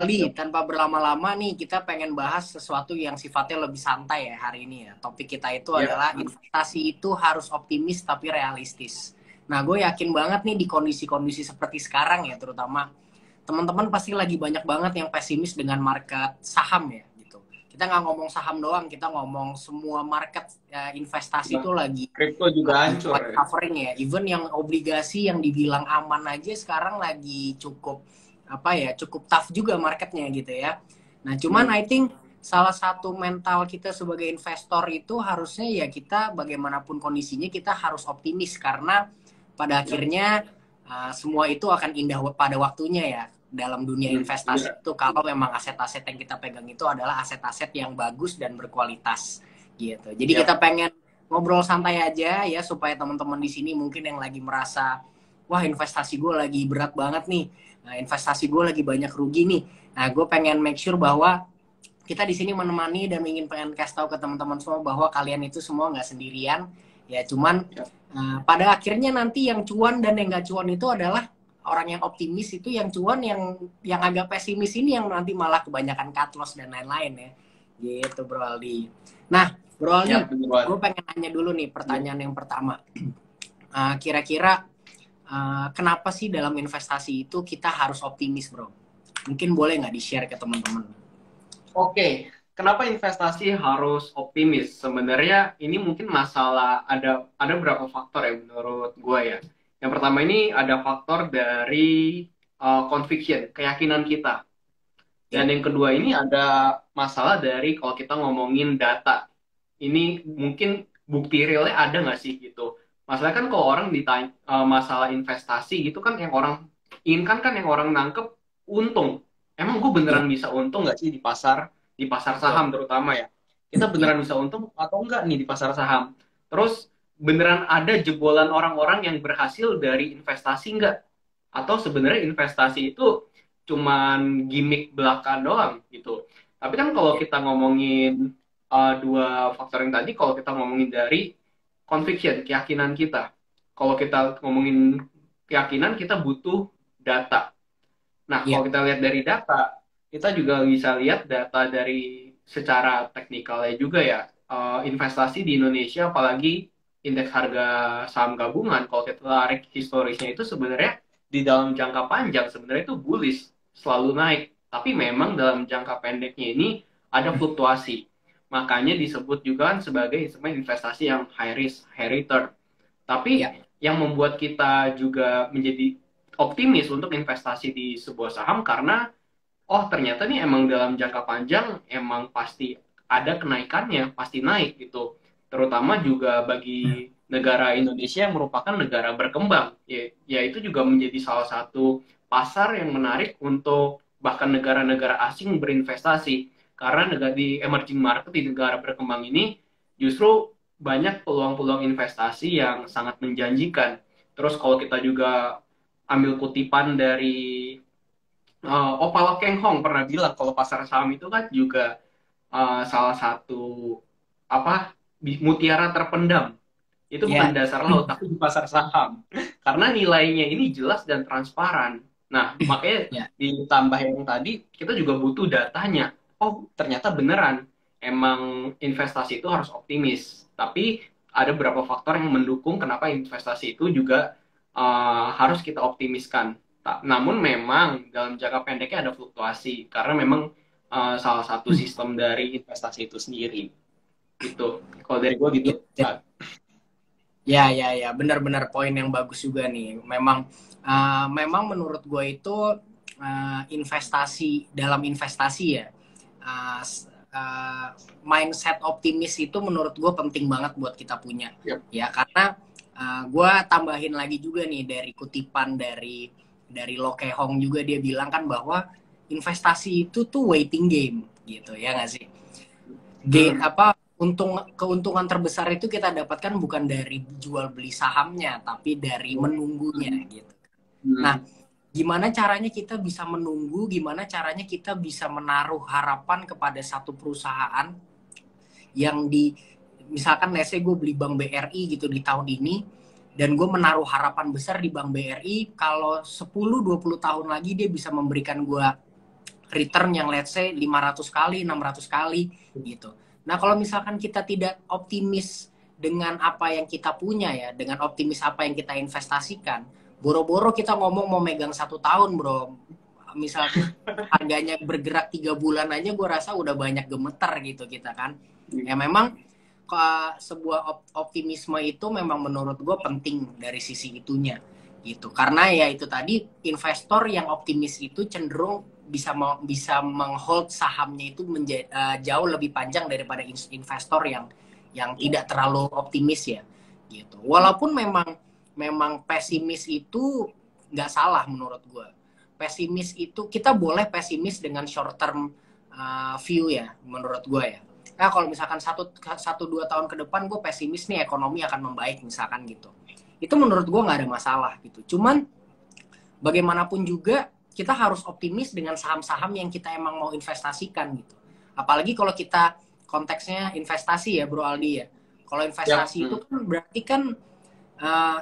Li, tanpa berlama-lama nih, kita pengen bahas sesuatu yang sifatnya lebih santai ya hari ini ya. Topik kita itu Ya, adalah investasi itu harus optimis tapi realistis. Nah, gue yakin banget nih di kondisi-kondisi seperti sekarang ya, terutama teman-teman pasti lagi banyak banget yang pesimis dengan market saham ya, gitu. Kita nggak ngomong saham doang, kita ngomong semua market investasi ya. itu lagi Kripto juga lagi hancur quite ya. suffering ya. Even yang obligasi yang dibilang aman aja sekarang lagi cukup apa ya, cukup tough juga marketnya gitu ya. Nah, cuman Hmm. I think salah satu mental kita sebagai investor itu harusnya ya kita bagaimanapun kondisinya kita harus optimis karena pada Ya, akhirnya semua itu akan indah pada waktunya ya dalam dunia investasi bener. itu kalau memang aset-aset yang kita pegang itu adalah aset-aset yang bagus dan berkualitas gitu. Jadi kita Ya, pengen ngobrol santai aja ya supaya teman-teman di sini mungkin yang lagi merasa wah investasi gue lagi berat banget nih, nah, investasi gue lagi banyak rugi nih. Nah, gue pengen make sure bahwa kita di sini menemani dan ingin pengen kasih tahu ke teman-teman semua bahwa kalian itu semua nggak sendirian. Ya, cuman ya, pada akhirnya nanti yang cuan dan yang nggak cuan itu adalah orang yang optimis itu yang cuan yang agak pesimis ini yang nanti malah kebanyakan cut loss dan lain-lain ya. Gitu Bro Aldi. Nah, Bro ya, Aldi, bener gue banget. pengen nanya dulu nih Ya. pertanyaan yang pertama. Kira-kira kenapa sih dalam investasi itu kita harus optimis, bro? Mungkin boleh nggak di-share ke teman-teman? Oke, kenapa investasi harus optimis? Sebenarnya ini mungkin masalah ada beberapa faktor ya menurut gue ya. Yang pertama ini ada faktor dari conviction, keyakinan kita. Dan Ya, yang kedua ini ada masalah dari kalau kita ngomongin data. Ini mungkin bukti realnya ada nggak sih gitu. Masalah kan kalau orang ditanya masalah investasi gitu kan yang orang inginkan kan yang orang nangkep untung. Emang gue ya, beneran bisa untung nggak sih di pasar betul. saham terutama ya. Kita Ya, beneran bisa untung atau enggak nih di pasar saham. Terus beneran ada jebolan orang-orang yang berhasil dari investasi enggak? Atau sebenarnya investasi itu cuman gimmick belaka doang gitu. Tapi kan kalau ya, kita ngomongin dua faktor yang tadi, kalau kita ngomongin dari conviction, keyakinan kita. Kalau kita ngomongin keyakinan, kita butuh data. Nah, kalau ya, kita lihat dari data, kita juga bisa lihat data dari secara teknikalnya juga ya. Investasi di Indonesia, apalagi indeks harga saham gabungan, kalau kita tarik historisnya itu sebenarnya di dalam jangka panjang sebenarnya itu bullish, selalu naik. Tapi memang dalam jangka pendeknya ini ada fluktuasi. Makanya disebut juga kan sebagai instrumen investasi yang high risk, high return. Tapi ya. yang membuat kita juga menjadi optimis untuk investasi di sebuah saham karena oh ternyata nih emang dalam jangka panjang emang pasti ada kenaikannya, pasti naik gitu. Terutama juga bagi negara Indonesia yang merupakan negara berkembang, ya itu juga menjadi salah satu pasar yang menarik untuk bahkan negara-negara asing berinvestasi. Karena negara di emerging market di negara berkembang ini justru banyak peluang-peluang investasi yang sangat menjanjikan. Terus kalau kita juga ambil kutipan dari Opal Keng Hong pernah bilang kalau pasar saham itu kan juga salah satu apa mutiara terpendam. Itu bukan Ya. di dasar laut tapi di pasar saham. Karena nilainya ini jelas dan transparan. Nah, makanya Ya. ditambah yang tadi kita juga butuh datanya. Oh, ternyata beneran emang investasi itu harus optimis. Tapi ada beberapa faktor yang mendukung kenapa investasi itu juga harus kita optimiskan. Namun memang dalam jangka pendeknya ada fluktuasi karena memang salah satu sistem dari investasi itu sendiri gitu. Kalau dari gue gitu. Ya, ya, ya, ya, ya. Benar-benar poin yang bagus juga nih. Memang menurut gue itu investasi dalam investasi ya. uh, uh, Mindset optimis itu menurut gue penting banget buat kita punya Yep. ya karena gue tambahin lagi juga nih dari kutipan dari Lo Ke Hong juga dia bilang kan bahwa investasi itu tuh waiting game gitu ya nggak sih. Hmm. Apa keuntungan terbesar itu kita dapatkan bukan dari jual beli sahamnya tapi dari menunggunya gitu. Nah, Hmm. gimana caranya kita bisa menunggu, gimana caranya kita bisa menaruh harapan kepada satu perusahaan yang misalkan let's say gue beli Bank BRI gitu di tahun ini, dan gue menaruh harapan besar di Bank BRI, kalau 10-20 tahun lagi dia bisa memberikan gue return yang let's say 500 kali, 600 kali gitu. Nah, kalau misalkan kita tidak optimis dengan apa yang kita punya ya, dengan optimis apa yang kita investasikan, boro-boro kita ngomong mau megang 1 tahun, bro. Misal harganya bergerak 3 bulan aja, gue rasa udah banyak gemeter gitu kita kan. Ya memang sebuah optimisme itu memang menurut gue penting dari sisi itunya gitu, karena ya itu tadi, investor yang optimis itu cenderung bisa menghold sahamnya itu jauh lebih panjang daripada investor yang tidak terlalu optimis ya gitu. Walaupun memang pesimis itu nggak salah menurut gue. Pesimis itu kita boleh pesimis dengan short term view ya menurut gue ya. Nah, kalau misalkan 1-2 tahun ke depan gue pesimis nih ekonomi akan membaik misalkan gitu, itu menurut gue nggak ada masalah gitu. Cuman bagaimanapun juga kita harus optimis dengan saham-saham yang kita emang mau investasikan gitu. Apalagi kalau kita konteksnya investasi ya Bro Aldi ya. Kalau investasi itu kan berarti kan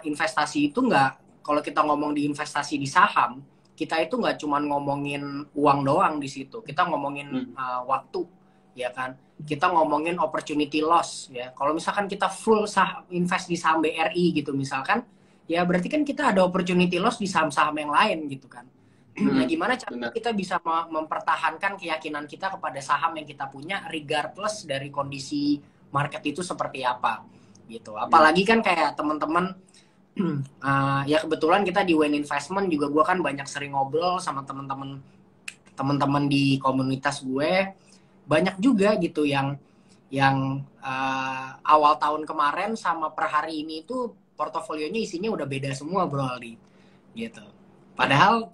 investasi itu nggak, kalau kita ngomong di investasi di saham, kita itu nggak cuma ngomongin uang doang di situ. Kita ngomongin waktu, ya kan? Kita ngomongin opportunity loss ya. Kalau misalkan kita full invest di saham BRI gitu misalkan, ya berarti kan kita ada opportunity loss di saham-saham yang lain gitu kan. Nah, gimana cara kita bisa mempertahankan keyakinan kita kepada saham yang kita punya regardless dari kondisi market itu seperti apa gitu. Apalagi kan kayak teman-teman ya kebetulan kita di Wayne Investment juga, gue kan banyak sering ngobrol sama teman-teman di komunitas gue. Banyak juga gitu yang awal tahun kemarin sama per hari ini itu portofolionya isinya udah beda semua Bro Aldi gitu. Padahal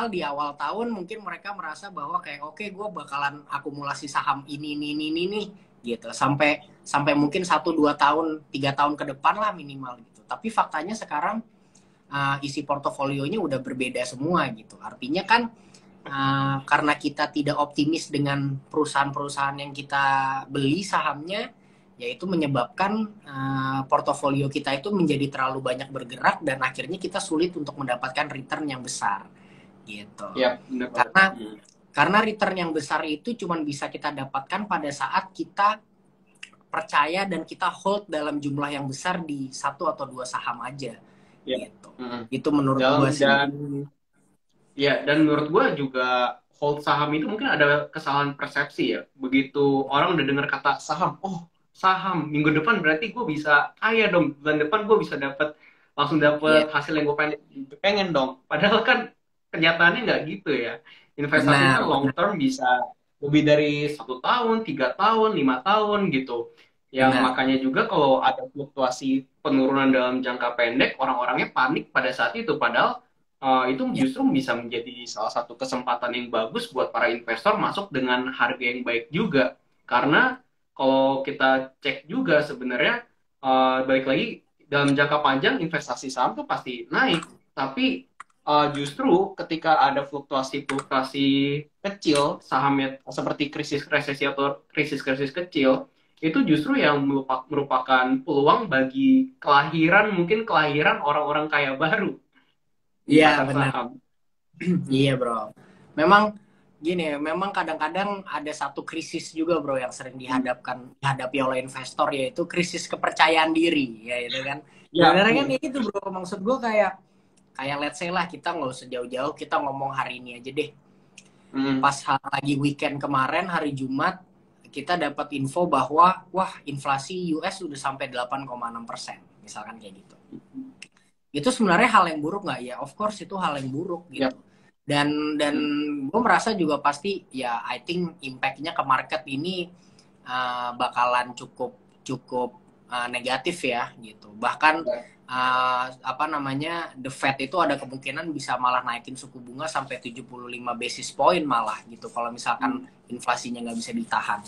di awal tahun mungkin mereka merasa bahwa kayak oke, gue bakalan akumulasi saham ini nih gitu sampai mungkin 1-2 tahun 3 tahun ke depan lah minimal gitu. Tapi faktanya sekarang isi portofolionya udah berbeda semua gitu. Artinya kan karena kita tidak optimis dengan perusahaan-perusahaan yang kita beli sahamnya, yaitu menyebabkan portofolio kita itu menjadi terlalu banyak bergerak dan akhirnya kita sulit untuk mendapatkan return yang besar gitu. Ya, karena return yang besar itu cuma bisa kita dapatkan pada saat kita percaya dan kita hold dalam jumlah yang besar di 1 atau 2 saham aja gitu. Itu menurut gue sih. Dan menurut gue juga hold saham itu mungkin ada kesalahan persepsi ya. Begitu orang udah dengar kata saham, saham minggu depan berarti gue bisa kaya dong, bulan depan gue bisa langsung dapat hasil yang gue pengen dong. Padahal kan kenyataannya nggak gitu ya. Investasi kan long term bisa lebih dari 1 tahun, 3 tahun, 5 tahun gitu. Yang makanya juga kalau ada fluktuasi penurunan dalam jangka pendek, orang-orangnya panik pada saat itu. Padahal itu justru bisa menjadi salah satu kesempatan yang bagus buat para investor masuk dengan harga yang baik juga. Karena kalau kita cek juga sebenarnya balik lagi dalam jangka panjang investasi saham tuh pasti naik, tapi justru ketika ada fluktuasi kecil sahamnya seperti krisis resesi atau krisis kecil, itu justru yang merupakan peluang bagi kelahiran orang-orang kaya baru. Iya benar. Iya bro. Memang kadang-kadang ada satu krisis juga bro yang sering dihadapi oleh investor, yaitu krisis kepercayaan diri ya itu kan. Sebenarnya kan itu bro, maksud gue kayak let's say lah, kita nggak usah jauh-jauh, kita ngomong hari ini aja deh. Pas lagi weekend kemarin hari Jumat, kita dapat info bahwa inflasi US udah sampai 8,6% misalkan kayak gitu. Itu sebenarnya hal yang buruk nggak ya? Of course itu hal yang buruk gitu. Dan gue merasa juga pasti ya, I think impact-nya ke market ini bakalan cukup negatif ya gitu. Bahkan the Fed itu ada kemungkinan bisa malah naikin suku bunga sampai 75 basis point malah gitu kalau misalkan inflasinya nggak bisa ditahan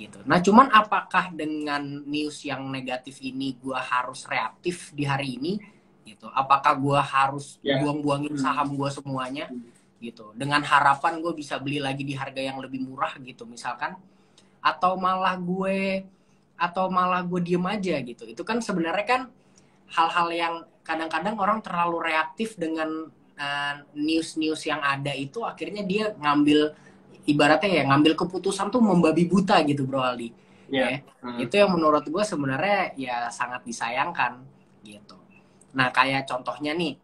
gitu. Nah cuman apakah dengan news yang negatif ini gue harus reaktif di hari ini gitu? Apakah gue harus buang-buangin saham gue semuanya gitu dengan harapan gue bisa beli lagi di harga yang lebih murah gitu misalkan, atau malah gue diem aja gitu? Itu kan sebenarnya kan hal-hal yang kadang-kadang orang terlalu reaktif dengan news-news yang ada itu akhirnya dia ngambil, ibaratnya ya ngambil keputusan tuh membabi buta gitu Bro Aldi. Iya. Ya. Itu yang menurut gue sebenarnya ya sangat disayangkan gitu. Nah kayak contohnya nih,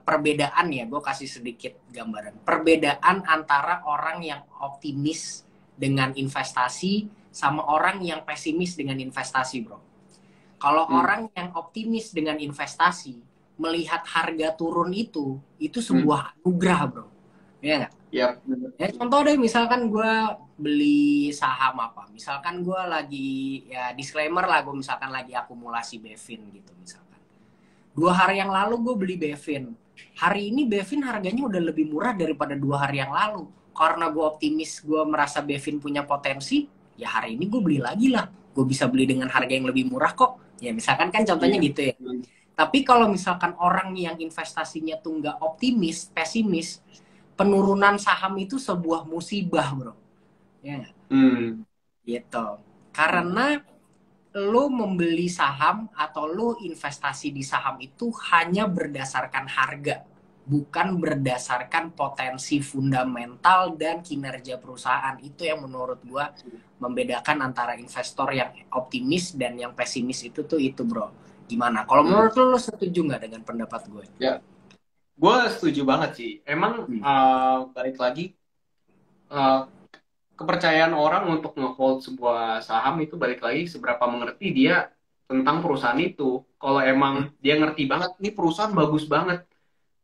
perbedaan ya, gue kasih sedikit gambaran. Perbedaan antara orang yang optimis dengan investasi sama orang yang pesimis dengan investasi Bro. Kalau orang yang optimis dengan investasi, melihat harga turun itu sebuah anugerah Bro. Iya nggak? Iya. Ya contoh deh, misalkan gue beli saham apa. Misalkan gue lagi, ya disclaimer lah, gue misalkan lagi akumulasi Bevin gitu misalkan. 2 hari yang lalu gue beli Bevin. Hari ini Bevin harganya udah lebih murah daripada 2 hari yang lalu. Karena gue optimis, gue merasa Bevin punya potensi, ya hari ini gue beli lagi lah. Gue bisa beli dengan harga yang lebih murah kok. Ya misalkan kan contohnya gitu ya. Tapi kalau misalkan orang yang investasinya tuh nggak optimis, pesimis, penurunan saham itu sebuah musibah Bro. Ya nggak? Gitu. Karena lo membeli saham atau lo investasi di saham itu hanya berdasarkan harga, bukan berdasarkan potensi fundamental dan kinerja perusahaan. Itu yang menurut gua membedakan antara investor yang optimis dan yang pesimis itu Bro. Gimana? Kalau menurut lo setuju nggak dengan pendapat gue? Ya, gue setuju banget sih. Emang balik lagi, kepercayaan orang untuk nge-hold sebuah saham itu balik lagi seberapa mengerti dia tentang perusahaan itu. Kalau emang dia ngerti banget, ini perusahaan bagus banget,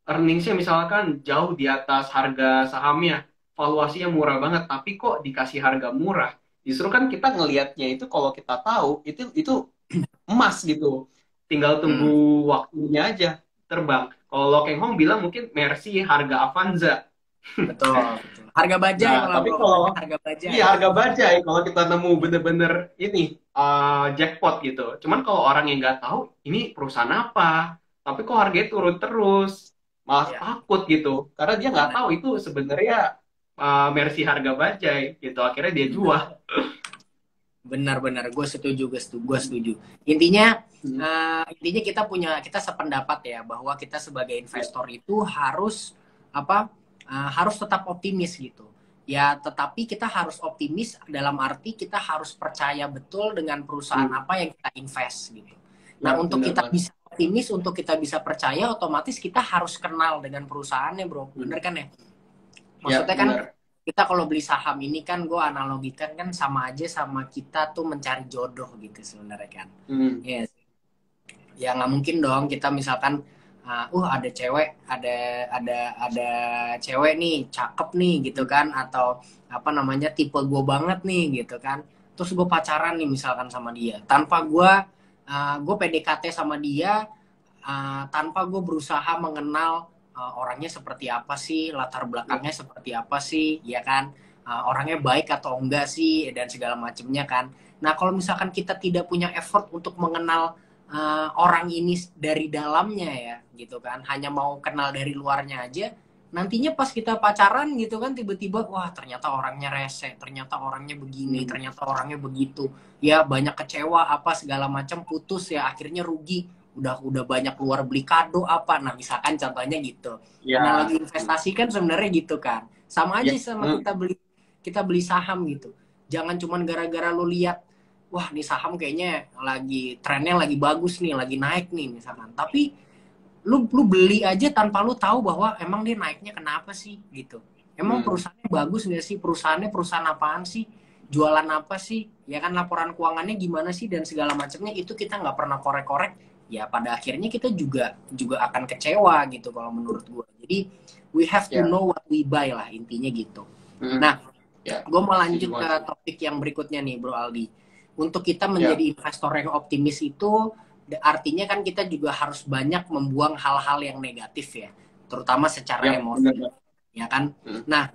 earningsnya misalkan jauh di atas harga sahamnya, valuasinya murah banget, tapi kok dikasih harga murah. Justru kan kita ngelihatnya itu, kalau kita tahu itu emas gitu, tinggal tunggu waktunya aja terbang. Kalau Lo Keng Hong bilang mungkin Mercy harga Avanza. Betul. Harga bajai. Nah, tapi kalau harga bajai. Iya, harga bajai kalau kita nemu bener-bener ini jackpot gitu. Cuman kalau orang yang nggak tahu ini perusahaan apa, tapi kok harganya turun terus, malah takut gitu. Karena dia nggak tahu itu sebenarnya Mercy harga bajai gitu. Akhirnya dia jual. Benar-benar, gue setuju. Intinya kita sependapat ya, bahwa kita sebagai investor itu harus harus tetap optimis gitu. Ya, tetapi kita harus optimis dalam arti kita harus percaya betul dengan perusahaan apa yang kita invest gitu. Nah, untuk kita bisa optimis, untuk kita bisa percaya, otomatis kita harus kenal dengan perusahaannya, Bro. Bener kan ya? Maksudnya kan kita kalau beli saham ini kan, gue analogikan kan sama aja sama kita tuh mencari jodoh gitu sebenarnya kan. Yes. Ya nggak mungkin dong kita misalkan ada cewek, ada cewek nih cakep nih gitu kan, atau apa namanya tipe gue banget nih gitu kan, terus gue pacaran nih misalkan sama dia tanpa gue PDKT sama dia, tanpa gue berusaha mengenal orangnya seperti apa sih, latar belakangnya seperti apa sih, ya kan, orangnya baik atau enggak sih, dan segala macamnya kan. Nah kalau misalkan kita tidak punya effort untuk mengenal orang ini dari dalamnya ya gitu kan, hanya mau kenal dari luarnya aja, nantinya pas kita pacaran gitu kan, tiba-tiba wah ternyata orangnya rese, ternyata orangnya begini, ternyata orangnya begitu, ya banyak kecewa apa segala macam, putus ya, akhirnya rugi, udah banyak keluar beli kado apa. Nah misalkan contohnya gitu. Nah lagi investasi kan sebenarnya gitu kan, sama aja sama kita beli saham gitu. Jangan cuman gara-gara lu lihat wah nih saham kayaknya lagi trennya lagi bagus nih, lagi naik nih misalkan, tapi lu beli aja tanpa lu tahu bahwa emang dia naiknya kenapa sih gitu. Emang perusahaannya bagus nggak sih, perusahaan apaan sih, jualan apa sih, ya kan, laporan keuangannya gimana sih, dan segala macamnya itu kita nggak pernah korek-korek, ya pada akhirnya kita juga akan kecewa gitu kalau menurut gue. Jadi we have to know what we buy lah, intinya gitu. Nah gue mau lanjut ke topik yang berikutnya nih Bro Aldi. Untuk kita menjadi investor yang optimis itu artinya kan kita juga harus banyak membuang hal-hal yang negatif ya, terutama secara emosi, ya kan. Nah,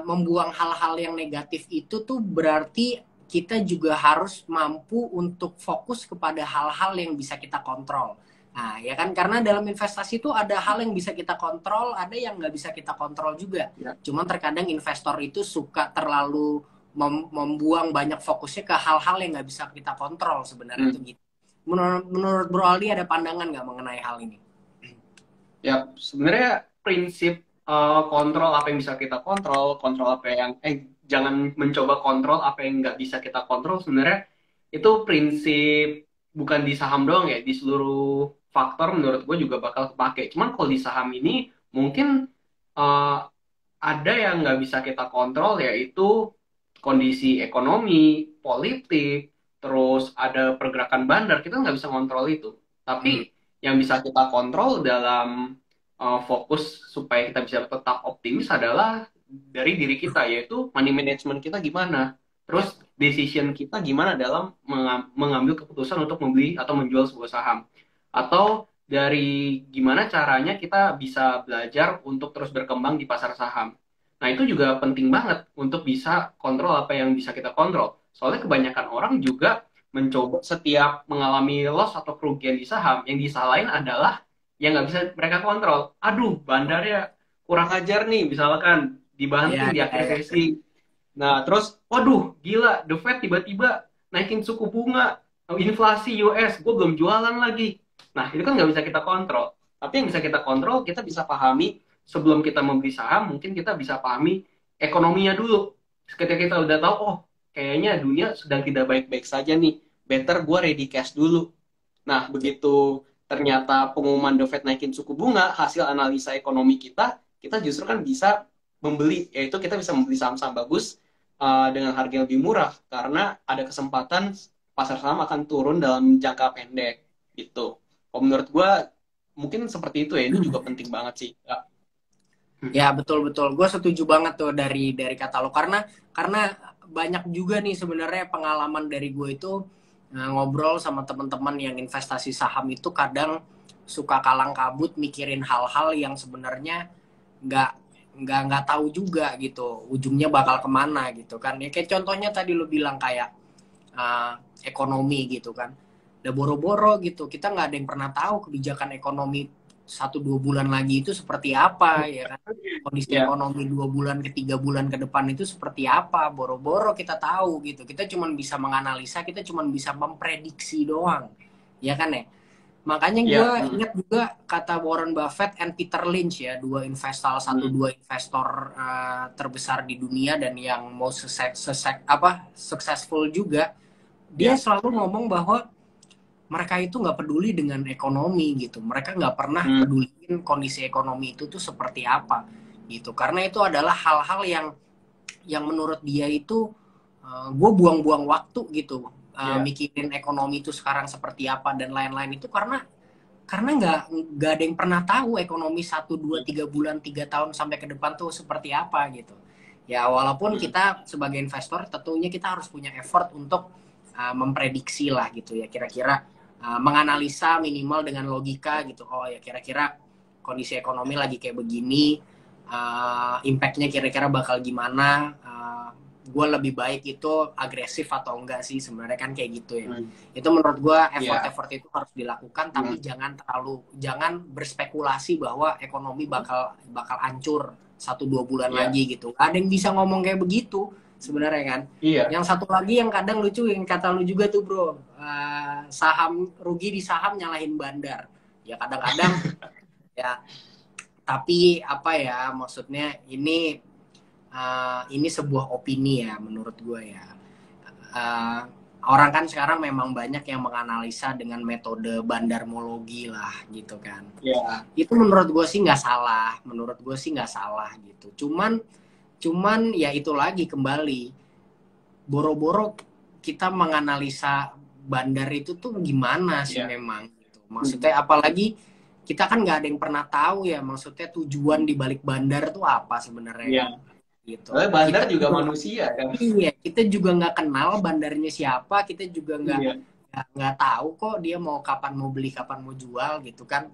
membuang hal-hal yang negatif itu tuh berarti kita juga harus mampu untuk fokus kepada hal-hal yang bisa kita kontrol. Nah, ya kan, karena dalam investasi itu ada hal yang bisa kita kontrol, ada yang nggak bisa kita kontrol juga. Cuman terkadang investor itu suka terlalu membuang banyak fokusnya ke hal-hal yang nggak bisa kita kontrol sebenarnya itu gitu. Menurut Bro Aldi ada pandangan nggak mengenai hal ini? Ya, sebenarnya prinsip kontrol apa yang bisa kita kontrol, kontrol apa yang jangan mencoba kontrol apa yang nggak bisa kita kontrol. Sebenarnya itu prinsip bukan di saham doang ya, di seluruh faktor menurut gue juga bakal kepake. Cuman kalau di saham ini mungkin eh, ada yang nggak bisa kita kontrol, yaitu kondisi ekonomi, politik, terus ada pergerakan bandar, kita nggak bisa kontrol itu. Hmm. Tapi yang bisa kita kontrol dalam fokus supaya kita bisa tetap optimis adalah dari diri kita, yaitu money management kita gimana. Ya, Terus decision kita gimana dalam mengambil keputusan untuk membeli atau menjual sebuah saham. Atau dari gimana caranya kita bisa belajar untuk terus berkembang di pasar saham. Nah, itu juga penting banget untuk bisa kontrol apa yang bisa kita kontrol. Soalnya kebanyakan orang juga mencoba setiap mengalami loss atau kerugian di saham, yang disalahin adalah yang nggak bisa mereka kontrol. Aduh, bandarnya kurang ajar nih, misalkan ya, dibanting di ya, akhir ya. sesi. Nah, terus, waduh, gila, The Fed tiba-tiba naikin suku bunga, inflasi US, gue belum jualan lagi. Nah, itu kan nggak bisa kita kontrol. Tapi yang bisa kita kontrol, kita bisa pahami sebelum kita membeli saham, mungkin kita bisa pahami ekonominya dulu. Ketika kita udah tahu, oh, kayaknya dunia sedang tidak baik-baik saja nih. Better gue ready cash dulu. Nah, begitu ternyata pengumuman The Fed naikin suku bunga, hasil analisa ekonomi kita justru kan bisa membeli, yaitu kita bisa membeli saham-saham bagus dengan harga yang lebih murah, karena ada kesempatan pasar saham akan turun dalam jangka pendek, gitu. Kalau menurut gue, mungkin seperti itu ya, ini juga penting banget sih. Ya. Ya, betul betul. Gue setuju banget tuh dari kata lo, karena banyak juga nih sebenarnya pengalaman dari gue itu ngobrol sama teman-teman yang investasi saham itu kadang suka kalang kabut mikirin hal-hal yang sebenarnya nggak nggak tahu juga gitu ujungnya bakal kemana gitu kan, ya kayak contohnya tadi lo bilang kayak uh, ekonomi gitu kan, udah boro-boro gitu kita nggak ada yang pernah tahu kebijakan ekonomi 1-2 bulan lagi itu seperti apa, ya kan, kondisi Ya, ekonomi 2 bulan ke 3 bulan ke depan itu seperti apa, boro-boro kita tahu gitu, kita cuma bisa menganalisa, kita cuma bisa memprediksi doang, ya kan ya. Makanya gue ya, ingat juga kata Warren Buffett and Peter Lynch ya, dua investor terbesar di dunia dan yang mau successful juga. Dia ya, selalu ngomong bahwa mereka itu nggak peduli dengan ekonomi gitu. Mereka nggak pernah hmm, peduliin kondisi ekonomi itu tuh seperti apa gitu. Karena itu adalah hal-hal yang menurut dia itu gue buang-buang waktu gitu ya, mikirin ekonomi itu sekarang seperti apa dan lain-lain itu karena nggak ada yang pernah tahu ekonomi 1 2 3 bulan 3 tahun sampai ke depan tuh seperti apa gitu. Ya walaupun hmm, kita sebagai investor tentunya kita harus punya effort untuk memprediksi lah gitu ya, kira-kira menganalisa minimal dengan logika gitu. Oh ya kira-kira kondisi ekonomi lagi kayak begini, impactnya kira-kira bakal gimana. Gue lebih baik itu agresif atau enggak sih sebenarnya kan kayak gitu ya. hmm, Itu menurut gue ya, effort-effort itu harus dilakukan, hmm, tapi jangan berspekulasi bahwa ekonomi bakal bakal hancur 1-2 bulan ya, lagi gitu. Ada yang bisa ngomong kayak begitu sebenarnya kan. iya, Yang satu lagi yang kadang lucu yang kata lu juga tuh bro, saham rugi di saham nyalahin bandar. Ya kadang-kadang ya, tapi apa ya maksudnya ini sebuah opini ya menurut gue ya. Uh, Orang kan sekarang memang banyak yang menganalisa dengan metode bandarmologi lah gitu kan. ya, Itu menurut gue sih nggak salah, menurut gue sih nggak salah gitu. Cuman ya itu lagi kembali boro-boro kita menganalisa bandar itu tuh gimana sih ya, memang gitu. hmm, Maksudnya apalagi kita kan nggak ada yang pernah tahu ya maksudnya tujuan di balik bandar tuh apa sebenarnya ya. kan gitu. Soalnya bandar Kita juga juga manusia kan. iya, kita juga nggak kenal bandarnya siapa, kita juga Iya, nggak tahu kok dia mau kapan mau beli, kapan mau jual gitu kan.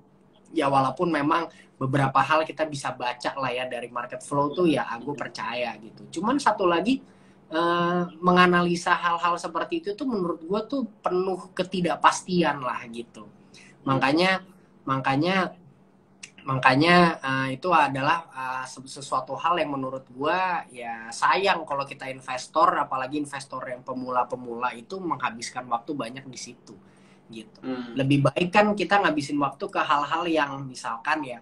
Ya walaupun memang beberapa hal kita bisa baca lah ya dari market flow tuh ya aku percaya gitu. Cuman satu lagi menganalisa hal-hal seperti itu tuh menurut gue tuh penuh ketidakpastian lah gitu. hmm, Makanya makanya makanya itu adalah sesuatu hal yang menurut gua ya sayang kalau kita investor, apalagi investor yang pemula-pemula itu menghabiskan waktu banyak di situ gitu. hmm, Lebih baik kan kita ngabisin waktu ke hal-hal yang misalkan ya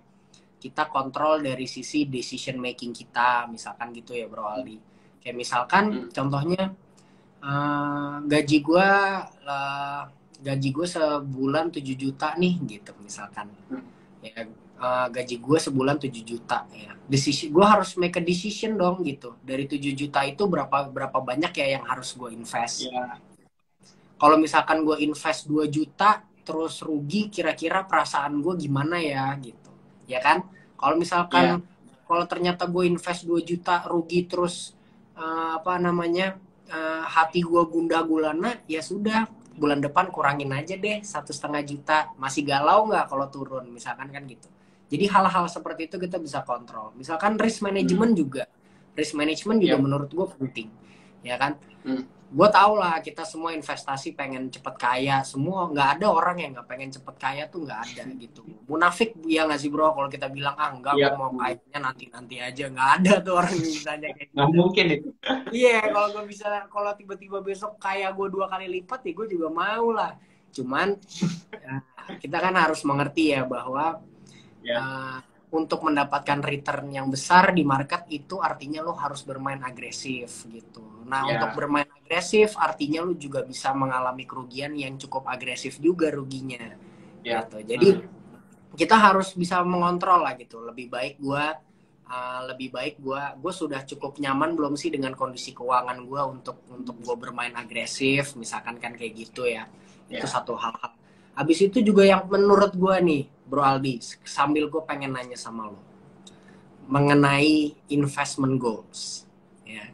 kita kontrol dari sisi decision making kita, misalkan gitu ya Bro Aldi. Kayak misalkan contohnya gaji gue sebulan 7 juta nih gitu misalkan. Ya, gaji gue sebulan 7 juta ya. Gue harus make a decision dong gitu. Dari 7 juta itu berapa banyak ya yang harus gue invest. Yeah. Kalau misalkan gue invest 2 juta terus rugi, kira-kira perasaan gue gimana ya gitu. Ya kan? Kalau misalkan kalau ternyata gue invest 2 juta rugi terus hati gue gundah gulana, ya sudah, bulan depan kurangin aja deh 1,5 juta. Masih galau nggak kalau turun misalkan kan gitu. Jadi hal-hal seperti itu kita bisa kontrol. Misalkan risk management juga. Risk management juga menurut gue penting. Ya kan? Gue tau lah kita semua investasi pengen cepet kaya. Semua, nggak ada orang yang nggak pengen cepet kaya tuh, nggak ada gitu. Munafik ya nggak sih bro kalau kita bilang enggak, gue mau kayaknya nanti aja. Nggak ada tuh orang yang misalnya kayak gitu. Nggak mungkin itu. Iya, kalau tiba-tiba besok kaya gue 2 kali lipat ya gue juga mau lah. Cuman kita kan harus mengerti ya bahwa untuk mendapatkan return yang besar di market itu artinya lo harus bermain agresif gitu. Nah, untuk bermain agresif artinya lo juga bisa mengalami kerugian yang cukup agresif juga ruginya. Gitu. Jadi kita harus bisa mengontrol lah gitu. Lebih baik gue sudah cukup nyaman belum sih dengan kondisi keuangan gue untuk gue bermain agresif, misalkan kan kayak gitu ya. Itu satu hal. Habis itu juga yang menurut gue nih, Bro Aldi, sambil gue pengen nanya sama lo mengenai investment goals. Ya.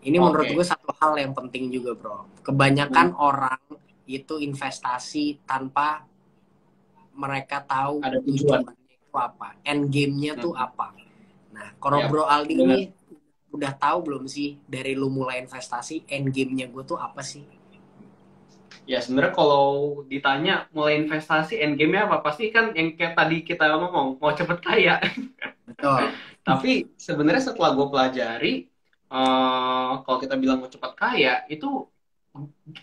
Ini menurut gue satu hal yang penting juga, Bro. Kebanyakan orang itu investasi tanpa mereka tahu ada tujuannya itu apa, end game-nya tuh apa. Nah, kalau Bro Aldi ini udah tahu belum sih dari lu mulai investasi, end game-nya gue tuh apa sih? Ya sebenarnya kalau ditanya mulai investasi end game-nya apa, pasti kan yang kayak tadi kita ngomong mau cepet kaya. Betul. Tapi sebenarnya setelah gue pelajari, kalau kita bilang mau cepet kaya itu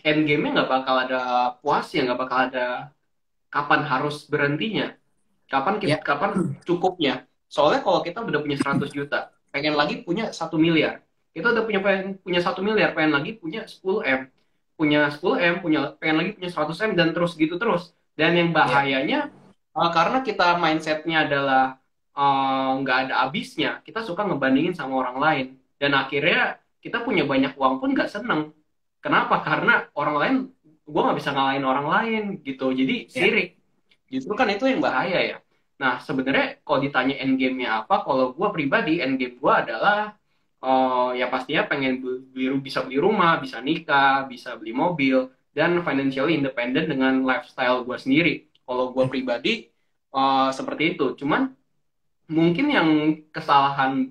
end game-nya nggak bakal ada puasnya, nggak bakal ada kapan harus berhentinya, kapan cukupnya. Soalnya kalau kita udah punya 100 juta, pengen lagi punya 1 miliar. Kita udah punya 1 miliar, pengen lagi punya 10 M. Punya 10 M, pengen lagi punya 100 M, dan terus gitu terus. Dan yang bahayanya, karena kita mindsetnya adalah nggak ada habisnya, kita suka ngebandingin sama orang lain. Dan akhirnya kita punya banyak uang pun nggak seneng. Kenapa? Karena orang lain, gue nggak bisa ngalahin orang lain gitu. Jadi sirik. Justru kan itu yang bahaya ya. Nah, sebenarnya kalau ditanya end game-nya apa, kalau gue pribadi, end game gue adalah ya pastinya pengen bisa beli rumah, bisa nikah, bisa beli mobil, dan financially independent dengan lifestyle gue sendiri. Kalau gue pribadi seperti itu. Cuman mungkin yang kesalahan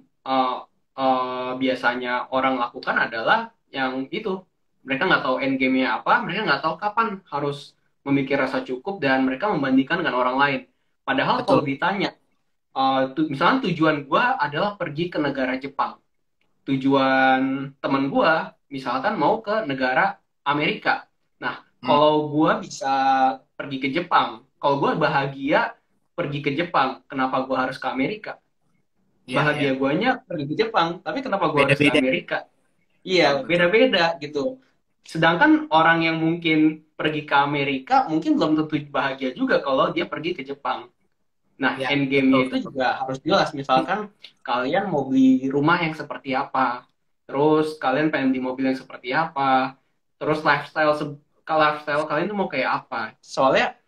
biasanya orang lakukan adalah yang itu. Mereka nggak tahu end game-nya apa, mereka nggak tahu kapan harus memiliki rasa cukup, dan mereka membandingkan dengan orang lain. Padahal kalau ditanya, misalnya tujuan gue adalah pergi ke negara Jepang. Tujuan teman gue misalkan mau ke negara Amerika. Nah, kalau gue bisa pergi ke Jepang, kalau gue bahagia pergi ke Jepang, kenapa gue harus ke Amerika? Bahagia guanya pergi ke Jepang, tapi kenapa gue harus ke Amerika? Iya, beda-beda gitu. Sedangkan orang yang mungkin pergi ke Amerika mungkin belum tentu bahagia juga kalau dia pergi ke Jepang. Nah, end game-nya itu juga harus jelas. Misalkan kalian mau beli rumah yang seperti apa, terus kalian pengen beli mobil yang seperti apa, terus lifestyle kalian tuh mau kayak apa. Soalnya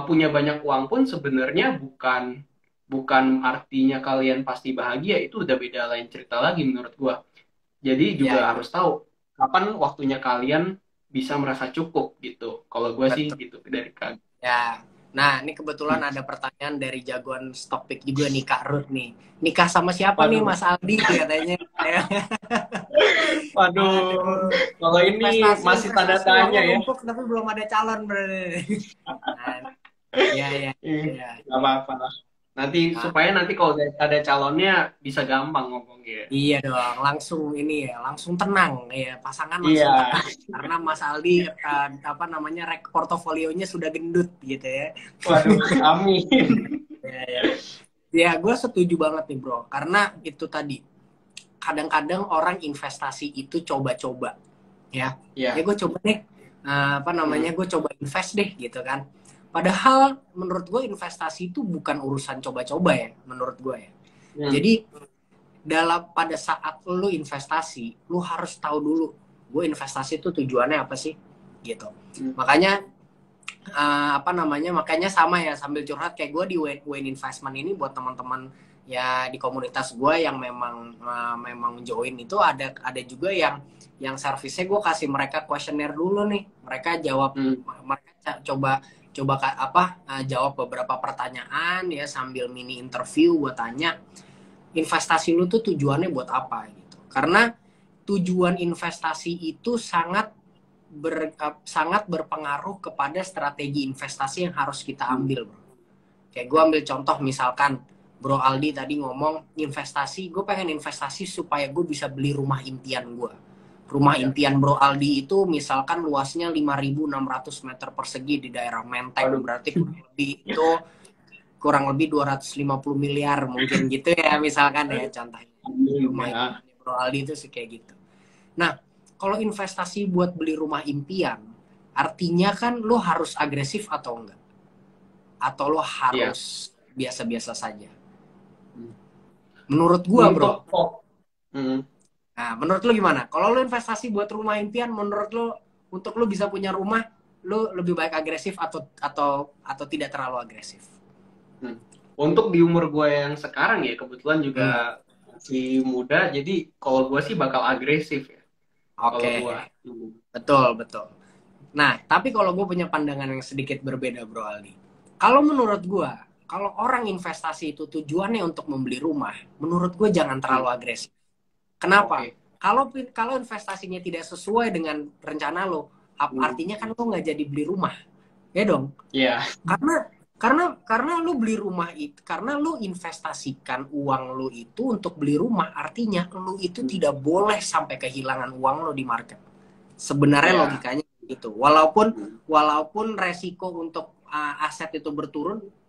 punya banyak uang pun sebenarnya bukan artinya kalian pasti bahagia. Itu udah beda lain cerita lagi menurut gua. Jadi juga harus tahu kapan waktunya kalian bisa merasa cukup gitu. Kalau gue sih gitu dari Kak. Ya. Nah, ini kebetulan ada pertanyaan dari jagoan Stockpick juga nih, Kak Ruth nih. Nikah sama siapa nih Mas Aldi katanya? Waduh. Kalau ini masih tanda tanya ya. Tapi belum ada calon berarti. Iya. Gak apa-apa lah. Nanti supaya kalau ada calonnya bisa gampang ngomongnya. Iya dong, langsung tenang ya, pasangan langsung tenang. Karena Mas Aldi portofolionya sudah gendut gitu ya. Waduh, amin. Ya. Ya, gue setuju banget nih bro. Karena itu tadi, kadang-kadang orang investasi itu coba-coba. Ya, ya Iya. gue coba deh, apa Hmm. namanya, gue coba invest deh gitu kan. Padahal menurut gue investasi itu bukan urusan coba-coba ya, menurut gue ya. Hmm. Jadi pada saat lu investasi, lu harus tahu dulu, gue investasi itu tujuannya apa sih, gitu. Hmm. Makanya apa namanya, makanya sama ya, sambil curhat kayak gue di Wayne Investment ini buat teman-teman ya di komunitas gue yang memang join itu, ada juga yang servisnya gue kasih mereka kuesioner dulu nih, mereka jawab, Hmm. mereka coba coba apa, jawab beberapa pertanyaan ya, sambil mini interview gue tanya investasi lu tuh tujuannya buat apa gitu. Karena tujuan investasi itu sangat berpengaruh kepada strategi investasi yang harus kita Hmm. ambil, bro. Kayak gue ambil contoh misalkan Bro Aldi tadi ngomong investasi, gue pengen investasi supaya gue bisa beli rumah impian gue. Rumah Ya. impian Bro Aldi itu misalkan luasnya 5.600 meter persegi di daerah Menteng, Waduh. berarti kurang lebih 250 miliar mungkin gitu ya, misalkan ya contohnya. Amin Rumah ya. impian Bro Aldi itu sih kayak gitu. Nah, kalau investasi buat beli rumah impian, artinya kan lo harus agresif atau enggak? Atau lo Iya. harus biasa-biasa saja? Hmm. Menurut gua, bro. Untuk Hmm. Nah, menurut lo gimana? Kalau lo investasi buat rumah impian, menurut lo untuk lo bisa punya rumah, lo lebih baik agresif atau tidak terlalu agresif? Hmm. Untuk di umur gue yang sekarang ya, kebetulan juga Hmm, masih muda, jadi kalau gue sih bakal agresif ya. Kalau oke, gue. Hmm. betul betul. Nah, tapi kalau gue punya pandangan yang sedikit berbeda, Bro Aldi. Kalau menurut gue, kalau orang investasi itu tujuannya untuk membeli rumah, menurut gue jangan Hmm. terlalu agresif. Kenapa? Oke. Kalau investasinya tidak sesuai dengan rencana lo, Hmm. artinya kan lo nggak jadi beli rumah, ya dong? Iya. Karena lu beli rumah itu, karena lu investasikan uang lu itu untuk beli rumah, artinya lu itu Hmm. tidak boleh sampai kehilangan uang lu di market. Sebenarnya Iya. logikanya itu. Walaupun Hmm. walaupun resiko untuk aset itu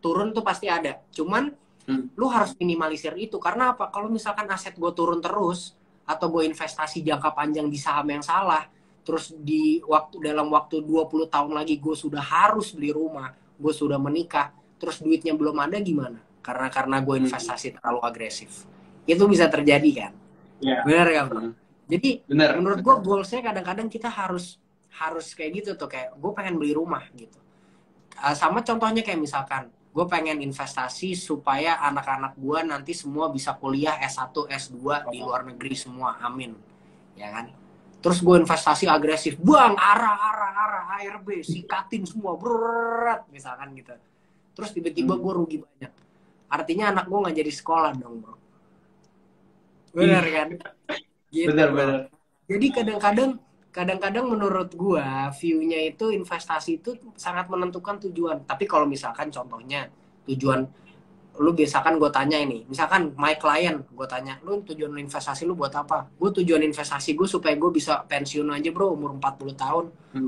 turun tuh pasti ada. Cuman Hmm. lu harus minimalisir itu, karena apa? Kalau misalkan aset gue turun terus, atau gue investasi jangka panjang di saham yang salah, terus dalam waktu 20 tahun lagi gue sudah harus beli rumah, gue sudah menikah, terus duitnya belum ada, gimana? Karena gue Hmm. investasi terlalu agresif, itu bisa terjadi kan. Iya. Bener ya, bro? Hmm. Jadi Bener. menurut gue goalsnya kadang-kadang kita harus harus kayak gitu tuh, kayak gue pengen beli rumah gitu. Sama contohnya kayak misalkan gue pengen investasi supaya anak-anak gue nanti semua bisa kuliah S1, S2 di luar negeri semua, amin, ya kan. Terus gue investasi agresif, bang, arah ARB sikatin semua berat misalkan gitu, terus tiba-tiba Hmm. gue rugi banyak, artinya anak gue nggak jadi sekolah dong, bro. Bener Ih, kan, gitu bro. bener-bener. Jadi kadang-kadang menurut gua view-nya itu investasi itu sangat menentukan tujuan. Tapi kalau misalkan contohnya tujuan lu, biasakan gue tanya ini, misalkan my client, gue tanya lu tujuan investasi lu buat apa? Gue tujuan investasi gue supaya gue bisa pensiun aja, bro, umur 40 tahun.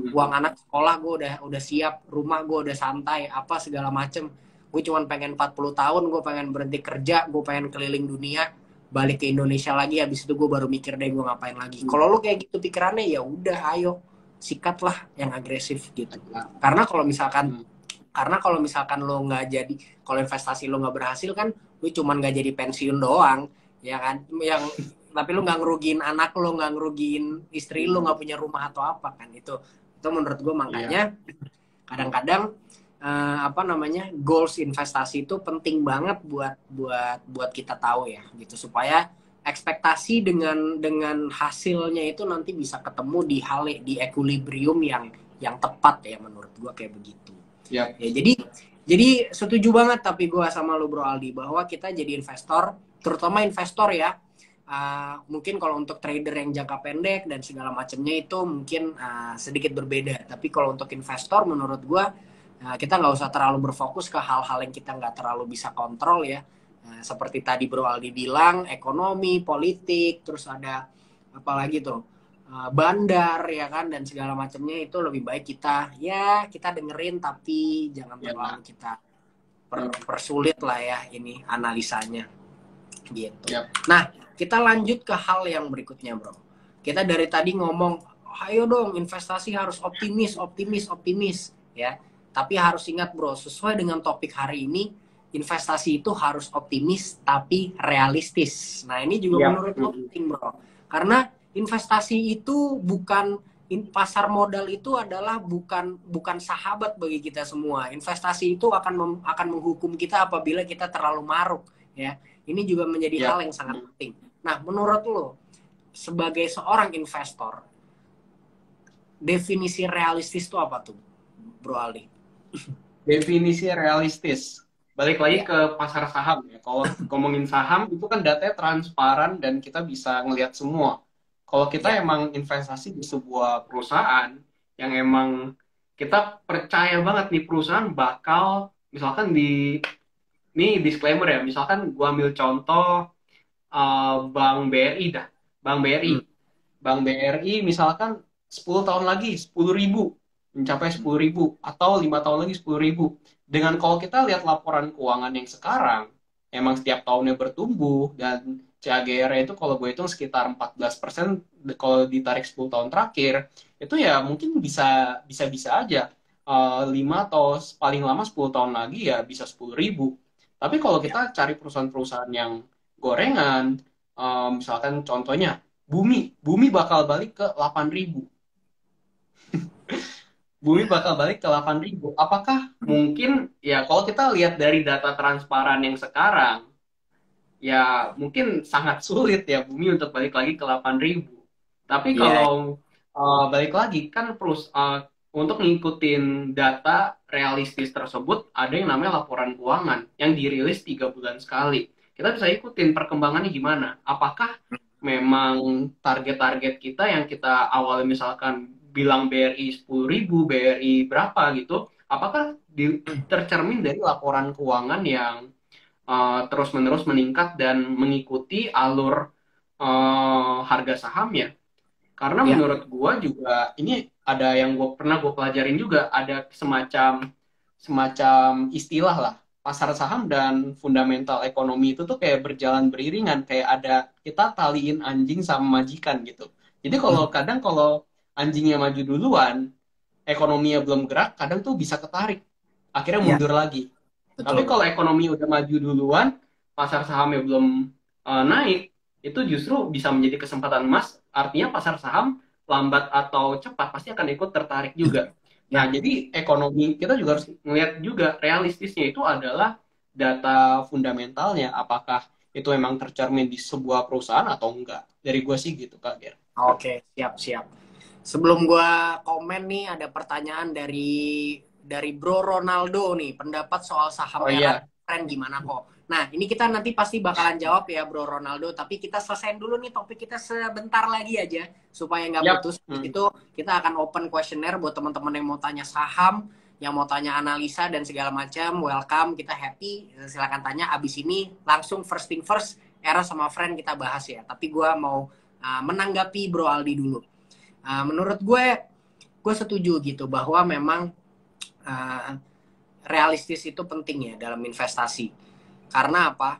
Uang Hmm. anak sekolah gue udah siap, rumah gue udah santai, apa segala macem. Gue cuma pengen 40 tahun, gue pengen berhenti kerja, gue pengen keliling dunia, balik ke Indonesia lagi, habis itu gue baru mikir deh gue ngapain lagi. Hmm. Kalau lu kayak gitu pikirannya, ya udah, ayo sikatlah yang agresif gitu. Karena kalau misalkan Hmm. karena kalau misalkan lo nggak jadi, kalau investasi lo nggak berhasil kan, lo cuman nggak jadi pensiun doang, ya kan, tapi lo nggak ngerugiin anak lo, nggak ngerugiin istri lo, nggak punya rumah atau apa kan. Itu menurut gue, Iya. makanya kadang-kadang apa namanya, goals investasi itu penting banget buat kita tahu ya gitu, supaya ekspektasi dengan hasilnya itu nanti bisa ketemu di equilibrium yang tepat ya, menurut gue kayak begitu. Iya. Ya, jadi setuju banget tapi gue sama lo, Bro Aldi, bahwa kita jadi investor, terutama investor ya, mungkin kalau untuk trader yang jangka pendek dan segala macamnya itu mungkin sedikit berbeda. Tapi kalau untuk investor, menurut gue kita nggak usah terlalu berfokus ke hal-hal yang kita nggak terlalu bisa kontrol ya. Seperti tadi Bro Aldi bilang, ekonomi, politik, terus ada apalagi tuh, bandar ya kan, dan segala macamnya, itu lebih baik kita dengerin tapi jangan Iya. terlalu kita persulit lah ya ini analisanya gitu. Yap. Nah, kita lanjut ke hal yang berikutnya, bro. Kita dari tadi ngomong, ayo dong investasi harus optimis, optimis, optimis, ya. Tapi harus ingat, bro, sesuai dengan topik hari ini, investasi itu harus optimis tapi realistis. Nah, ini juga menurut lo penting, bro. Karena investasi itu bukan pasar modal itu adalah bukan sahabat bagi kita semua. Investasi itu akan menghukum kita apabila kita terlalu maruk, ya. Ini juga menjadi hal yang sangat penting. Nah, menurut lo sebagai seorang investor, definisi realistis itu apa tuh, Bro Aldi? Definisi realistis. Balik lagi ke pasar saham ya. Kalau ngomongin saham itu kan datanya transparan dan kita bisa ngelihat semua. Kalau kita emang investasi di sebuah perusahaan yang emang kita percaya banget nih perusahaan bakal, misalkan ini disclaimer ya, misalkan gua ambil contoh Bank BRI dah. Bank BRI. Bank BRI misalkan 10 tahun lagi 10.000 mencapai 10.000 atau 5 tahun lagi 10.000. Dengan kalau kita lihat laporan keuangan yang sekarang, emang setiap tahunnya bertumbuh dan CAGR itu kalau gue hitung sekitar 14% kalau ditarik 10 tahun terakhir, itu ya mungkin bisa aja 5 atau paling lama 10 tahun lagi ya bisa 10.000. Tapi kalau kita cari perusahaan-perusahaan yang gorengan, misalkan contohnya Bumi bakal balik ke 8.000. Bumi bakal balik ke 8.000. Apakah mungkin ya kalau kita lihat dari data transparan yang sekarang, ya mungkin sangat sulit ya Bumi untuk balik lagi ke 8.000. Tapi kalau balik lagi kan untuk ngikutin data realistis tersebut ada yang namanya laporan keuangan yang dirilis 3 bulan sekali. Kita bisa ikutin perkembangannya gimana. Apakah memang target-target kita yang kita awalnya misalkan bilang BRI 10.000, BRI berapa gitu, apakah tercermin dari laporan keuangan yang terus-menerus meningkat dan mengikuti alur harga sahamnya? Karena menurut gua juga ini ada yang pernah gue pelajarin juga, ada semacam istilah lah, pasar saham dan fundamental ekonomi itu tuh kayak berjalan beriringan, kayak ada kita taliin anjing sama majikan gitu. Jadi kadang kalau anjingnya maju duluan, ekonominya belum gerak, kadang tuh bisa ketarik, akhirnya mundur lagi. Tapi kalau ekonomi udah maju duluan, pasar sahamnya belum naik, itu justru bisa menjadi kesempatan emas. Artinya pasar saham lambat atau cepat pasti akan ikut tertarik juga. Nah, jadi ekonomi kita juga harus melihat juga realistisnya itu adalah data fundamentalnya. Apakah itu memang tercermin di sebuah perusahaan atau enggak? Dari gue sih gitu, Kak Ger. Oke, siap. Sebelum gue komen nih, ada pertanyaan dari Bro Ronaldo nih, pendapat soal saham keren gimana kok? Nah, ini kita nanti pasti bakalan jawab ya Bro Ronaldo, tapi kita selesaiin dulu nih topik kita sebentar lagi aja, supaya nggak putus. Itu kita akan open questionnaire buat teman-teman yang mau tanya saham, yang mau tanya analisa dan segala macam, welcome, kita happy, silakan tanya. Abis ini langsung first thing first, Era sama Friend kita bahas ya, tapi gue mau menanggapi Bro Aldi dulu. Menurut gue setuju gitu bahwa memang realistis itu penting ya dalam investasi. Karena apa?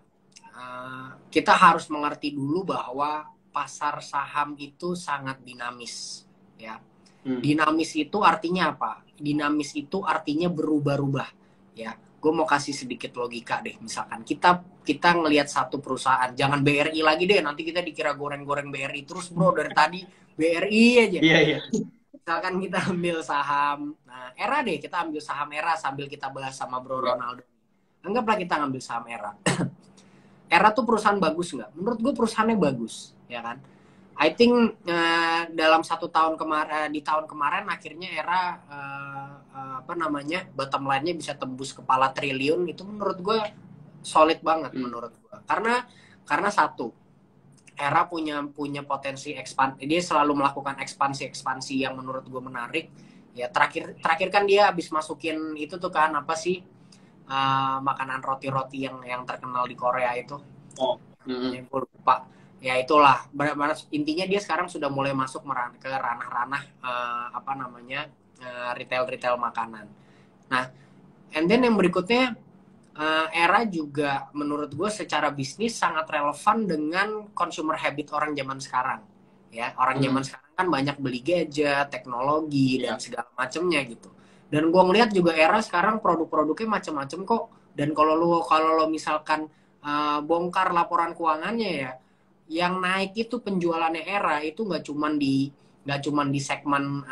Kita harus mengerti dulu bahwa pasar saham itu sangat dinamis, ya. Dinamis itu artinya apa? Dinamis itu artinya berubah-ubah, ya. Gue mau kasih sedikit logika deh. Misalkan kita ngelihat satu perusahaan, jangan BRI lagi deh, nanti kita dikira goreng-goreng BRI terus bro, dari tadi BRI aja. Iya. Misalkan kita ambil saham, nah Era deh, kita ambil saham Era sambil kita bahas sama Bro Ronaldo. Anggaplah kita ngambil saham Era. Era tuh perusahaan bagus nggak? Menurut gue perusahaannya bagus, ya kan? I think dalam 1 tahun kemarin, di tahun kemarin akhirnya Era bottom line-nya bisa tembus kepala triliun. Itu menurut gue solid banget menurut gue. Karena satu, Era punya potensi ekspansi. Dia selalu melakukan ekspansi yang menurut gue menarik. Ya terakhir kan dia habis masukin itu tuh kan apa sih makanan roti-roti yang terkenal di Korea itu. Gue lupa. Ya itulah. Intinya dia sekarang sudah mulai masuk ke ranah-ranah retail makanan. Nah, and then yang berikutnya Era juga menurut gue secara bisnis sangat relevan dengan consumer habit orang zaman sekarang. Ya, orang zaman sekarang kan banyak beli gadget, teknologi dan segala macamnya gitu. Dan gue ngeliat juga era sekarang produk-produknya macam-macam kok. Dan kalau lo misalkan bongkar laporan keuangannya ya, yang naik itu penjualannya era itu nggak cuman di segmen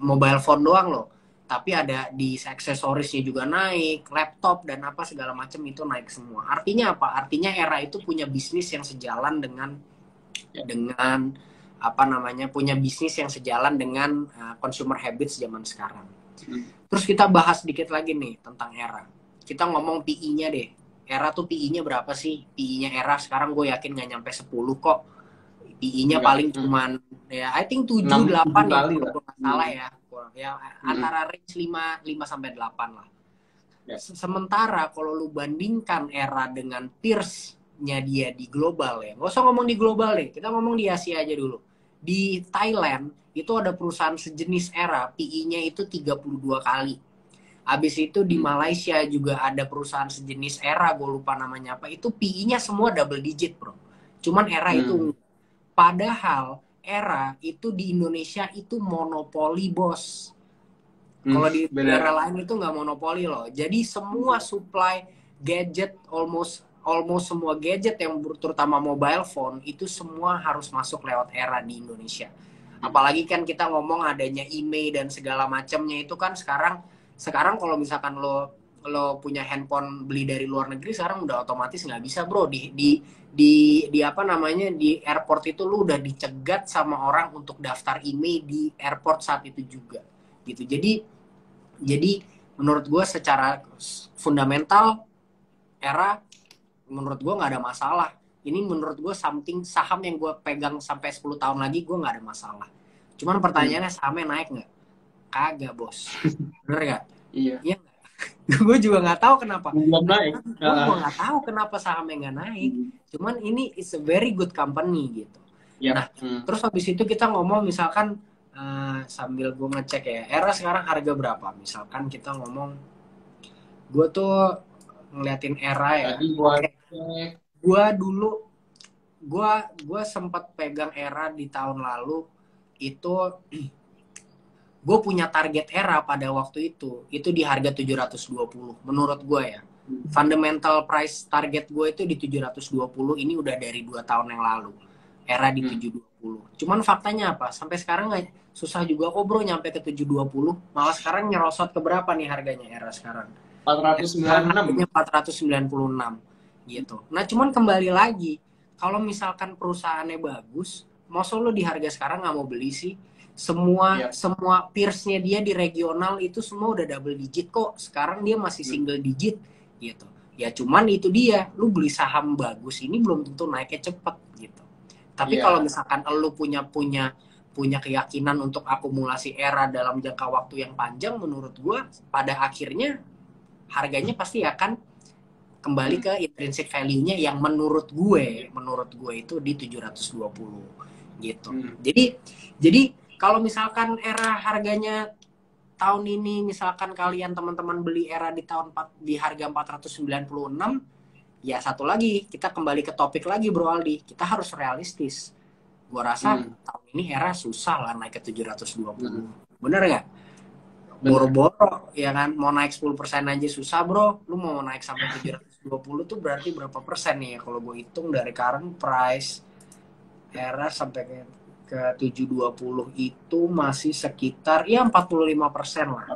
mobile phone doang loh, tapi ada di aksesorisnya juga naik, laptop dan apa segala macam itu naik semua. Artinya apa? Artinya era itu punya bisnis yang sejalan dengan apa namanya, punya bisnis yang sejalan dengan consumer habits zaman sekarang. Terus kita bahas sedikit lagi nih tentang era. Kita ngomong PI-nya deh. Era tuh PI-nya berapa sih? PI-nya era sekarang gue yakin nggak nyampe 10 kok. PI-nya paling cuman ya I think 7 8 ya kalau nggak salah ya. Ya antara range 5 sampai 8 lah. Sementara kalau lu bandingkan era dengan peers-nya dia di global ya. Nggak usah ngomong di global deh, kita ngomong di Asia aja dulu. Di Thailand itu ada perusahaan sejenis era, PI-nya itu 32 kali. Habis itu di Malaysia juga ada perusahaan sejenis era, gue lupa namanya apa. Itu PI-nya semua double digit, bro. Cuman era itu. Padahal era itu di Indonesia itu monopoli, bos. Kalau di negara lain itu nggak monopoli loh. Jadi semua supply gadget, almost semua gadget yang terutama mobile phone itu semua harus masuk lewat era di Indonesia. Apalagi kan kita ngomong adanya email dan segala macamnya itu kan sekarang kalau misalkan lo punya handphone beli dari luar negeri sekarang udah otomatis nggak bisa, bro. Di apa namanya, di airport itu lo udah dicegat sama orang untuk daftar email di airport saat itu juga gitu. Jadi menurut gue secara fundamental era menurut gue nggak ada masalah. Ini menurut gue saham yang gue pegang sampai 10 tahun lagi gue nggak ada masalah. Cuman pertanyaannya sahamnya naik nggak? Kagak, bos. Bener nggak? Iya. Iya. Gue juga nggak tahu kenapa. Belum naik. Gue nggak tahu kenapa sahamnya nggak naik. Cuman ini is a very good company gitu. Nah, terus habis itu kita ngomong misalkan sambil gue ngecek ya, era sekarang harga berapa? Misalkan kita ngomong, gue tuh ngeliatin era ya. Gue dulu, gue sempat pegang era di tahun lalu itu. Gue punya target era pada waktu itu di harga 720 menurut gue ya. Fundamental price target gue itu di 720, ini udah dari 2 tahun yang lalu. Era di 720. Cuman faktanya apa? Sampai sekarang nggak, susah juga kok, bro, nyampe ke 720. Malah sekarang nyerosot ke berapa nih harganya era sekarang? 496 gitu. Nah, cuman kembali lagi, kalau misalkan perusahaannya bagus, masa lo di harga sekarang nggak mau beli sih? Semua peers-nya dia di regional itu semua udah double digit kok. Sekarang dia masih single digit gitu. Ya cuman itu dia, lu beli saham bagus ini belum tentu naiknya cepet gitu. Tapi kalau misalkan lu punya keyakinan untuk akumulasi era dalam jangka waktu yang panjang, menurut gue pada akhirnya harganya pasti akan kembali ke intrinsic value-nya yang menurut gue itu di 720 gitu. Jadi kalau misalkan era harganya tahun ini, misalkan kalian teman-teman beli era di harga 496, ya satu lagi, kita kembali ke topik lagi, Bro Aldi. Kita harus realistis. Gua rasa tahun ini era susah lah naik ke 720. Bener nggak? Boro-boro, ya kan? Mau naik 10% aja susah, bro. Lu mau naik sampai 720 tuh berarti berapa persen nih ya? Kalau gue hitung dari current price, era sampai ke 720 itu masih sekitar ya 45% lah.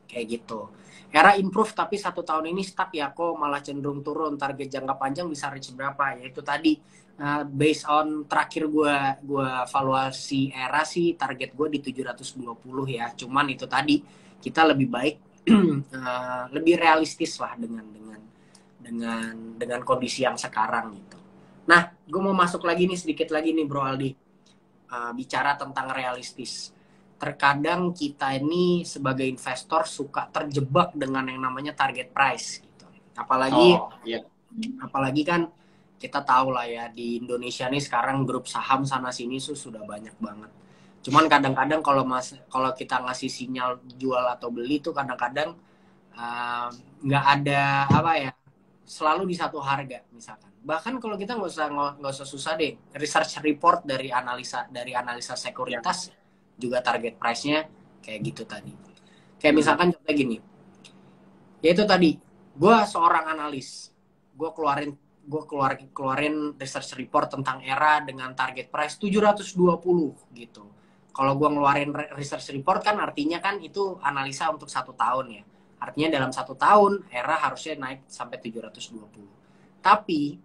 Kayak gitu. Era improve tapi 1 tahun ini stuck ya, kok malah cenderung turun. Target jangka panjang bisa reach berapa? Ya itu tadi based on terakhir gue evaluasi era sih, target gue di 720 ya. Cuman itu tadi kita lebih baik lebih realistis lah dengan kondisi yang sekarang gitu. Nah, gue mau masuk lagi nih sedikit lagi nih, Bro Aldi. Bicara tentang realistis. Terkadang kita ini sebagai investor suka terjebak dengan yang namanya target price gitu. Apalagi kan kita tahu lah ya, di Indonesia nih sekarang grup saham sana sini sudah banyak banget. Cuman kadang-kadang kalau kita ngasih sinyal jual atau beli tuh kadang-kadang nggak ada apa ya, selalu di satu harga misalkan. Bahkan kalau kita nggak usah susah deh, research report dari analisa Ya. sekuritas juga target price-nya kayak gitu tadi. Kayak Hmm. misalkan contoh gini, yaitu tadi gue seorang analis, gue keluarin research report tentang ERA dengan target price 720 gitu. Kalau gue ngeluarin research report kan artinya kan itu analisa untuk 1 tahun ya. Artinya dalam 1 tahun ERA harusnya naik sampai 720. Tapi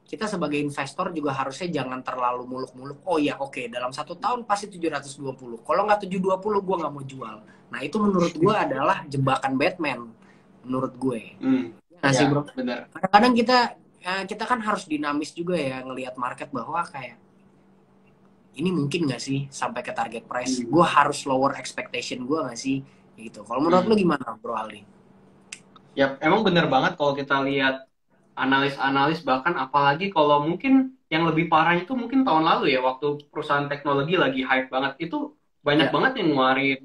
kita sebagai investor juga harusnya jangan terlalu muluk-muluk. Oh ya oke, dalam 1 tahun pasti 720. Kalau nggak 720 gue nggak mau jual. Nah itu menurut gue adalah jebakan Batman. Menurut gue. Nah sih Ya, bro. benar. Kadang-kadang kita kan harus dinamis juga ya ngelihat market bahwa kayak ini mungkin nggak sih sampai ke target price. Hmm. Gue harus lower expectation gue nggak sih gitu. Kalau menurut lu Hmm. gimana bro Aldi? Ya, emang benar banget kalau kita lihat analis-analis, bahkan apalagi kalau mungkin yang lebih parah itu mungkin tahun lalu ya, waktu perusahaan teknologi lagi hype banget, itu banyak Ya. banget yang ngeluarin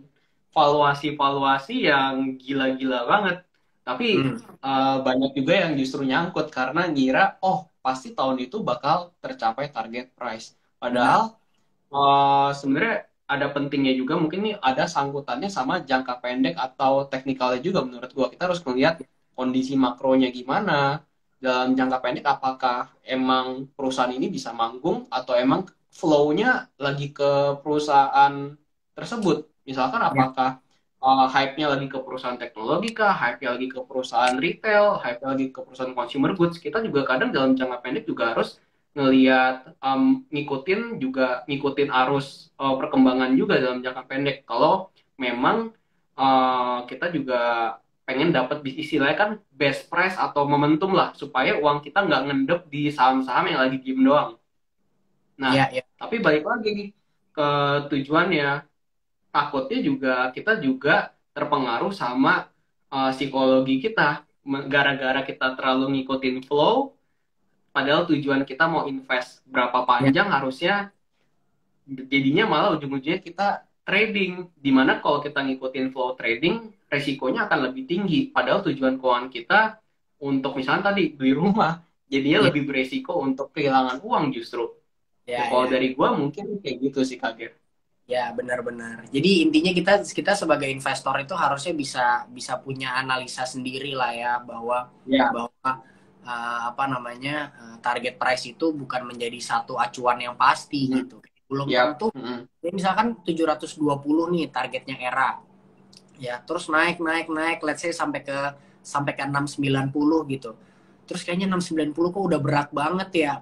valuasi-valuasi yang gila-gila banget. Tapi Hmm. banyak juga yang justru nyangkut karena ngira, oh pasti tahun itu bakal tercapai target price. Benar. Padahal sebenarnya ada pentingnya juga, mungkin nih ada sangkutannya sama jangka pendek atau teknikalnya juga menurut gua. Kita harus melihat kondisi makronya gimana dalam jangka pendek, apakah emang perusahaan ini bisa manggung atau emang flow-nya lagi ke perusahaan tersebut. Misalkan Ya. apakah hype-nya lagi ke perusahaan teknologi kah, hype-nya lagi ke perusahaan retail, hype-nya lagi ke perusahaan consumer goods. Kita juga kadang dalam jangka pendek juga harus ngelihat, ngikutin arus perkembangan juga dalam jangka pendek. Kalau memang kita juga pengen dapat istilahnya kan best price atau momentum lah, supaya uang kita nggak ngendep di saham-saham yang lagi diem doang. Nah, Ya. Ya. tapi balik lagi ke tujuannya, takutnya juga kita juga terpengaruh sama psikologi kita. Gara-gara kita terlalu ngikutin flow, padahal tujuan kita mau invest berapa Ya. panjang, harusnya jadinya malah ujung-ujungnya kita trading. Dimana kalau kita ngikutin flow trading, resikonya akan lebih tinggi. Padahal tujuan keuangan kita untuk misalnya tadi beli rumah, jadinya Ya. lebih beresiko untuk kehilangan uang justru. Ya, Ya. kalau Ya. dari gua mungkin kayak gitu sih kaget. Ya, benar-benar. Jadi intinya kita kita sebagai investor itu harusnya bisa bisa punya analisa sendiri lah ya bahwa Ya, bahwa apa namanya target price itu bukan menjadi satu acuan yang pasti mm, gitu. Belum ya, tentu. Ya, misalkan 720 nih targetnya era. Ya, terus naik naik naik let's say sampai ke 690 gitu. Terus kayaknya 690 kok udah berat banget ya,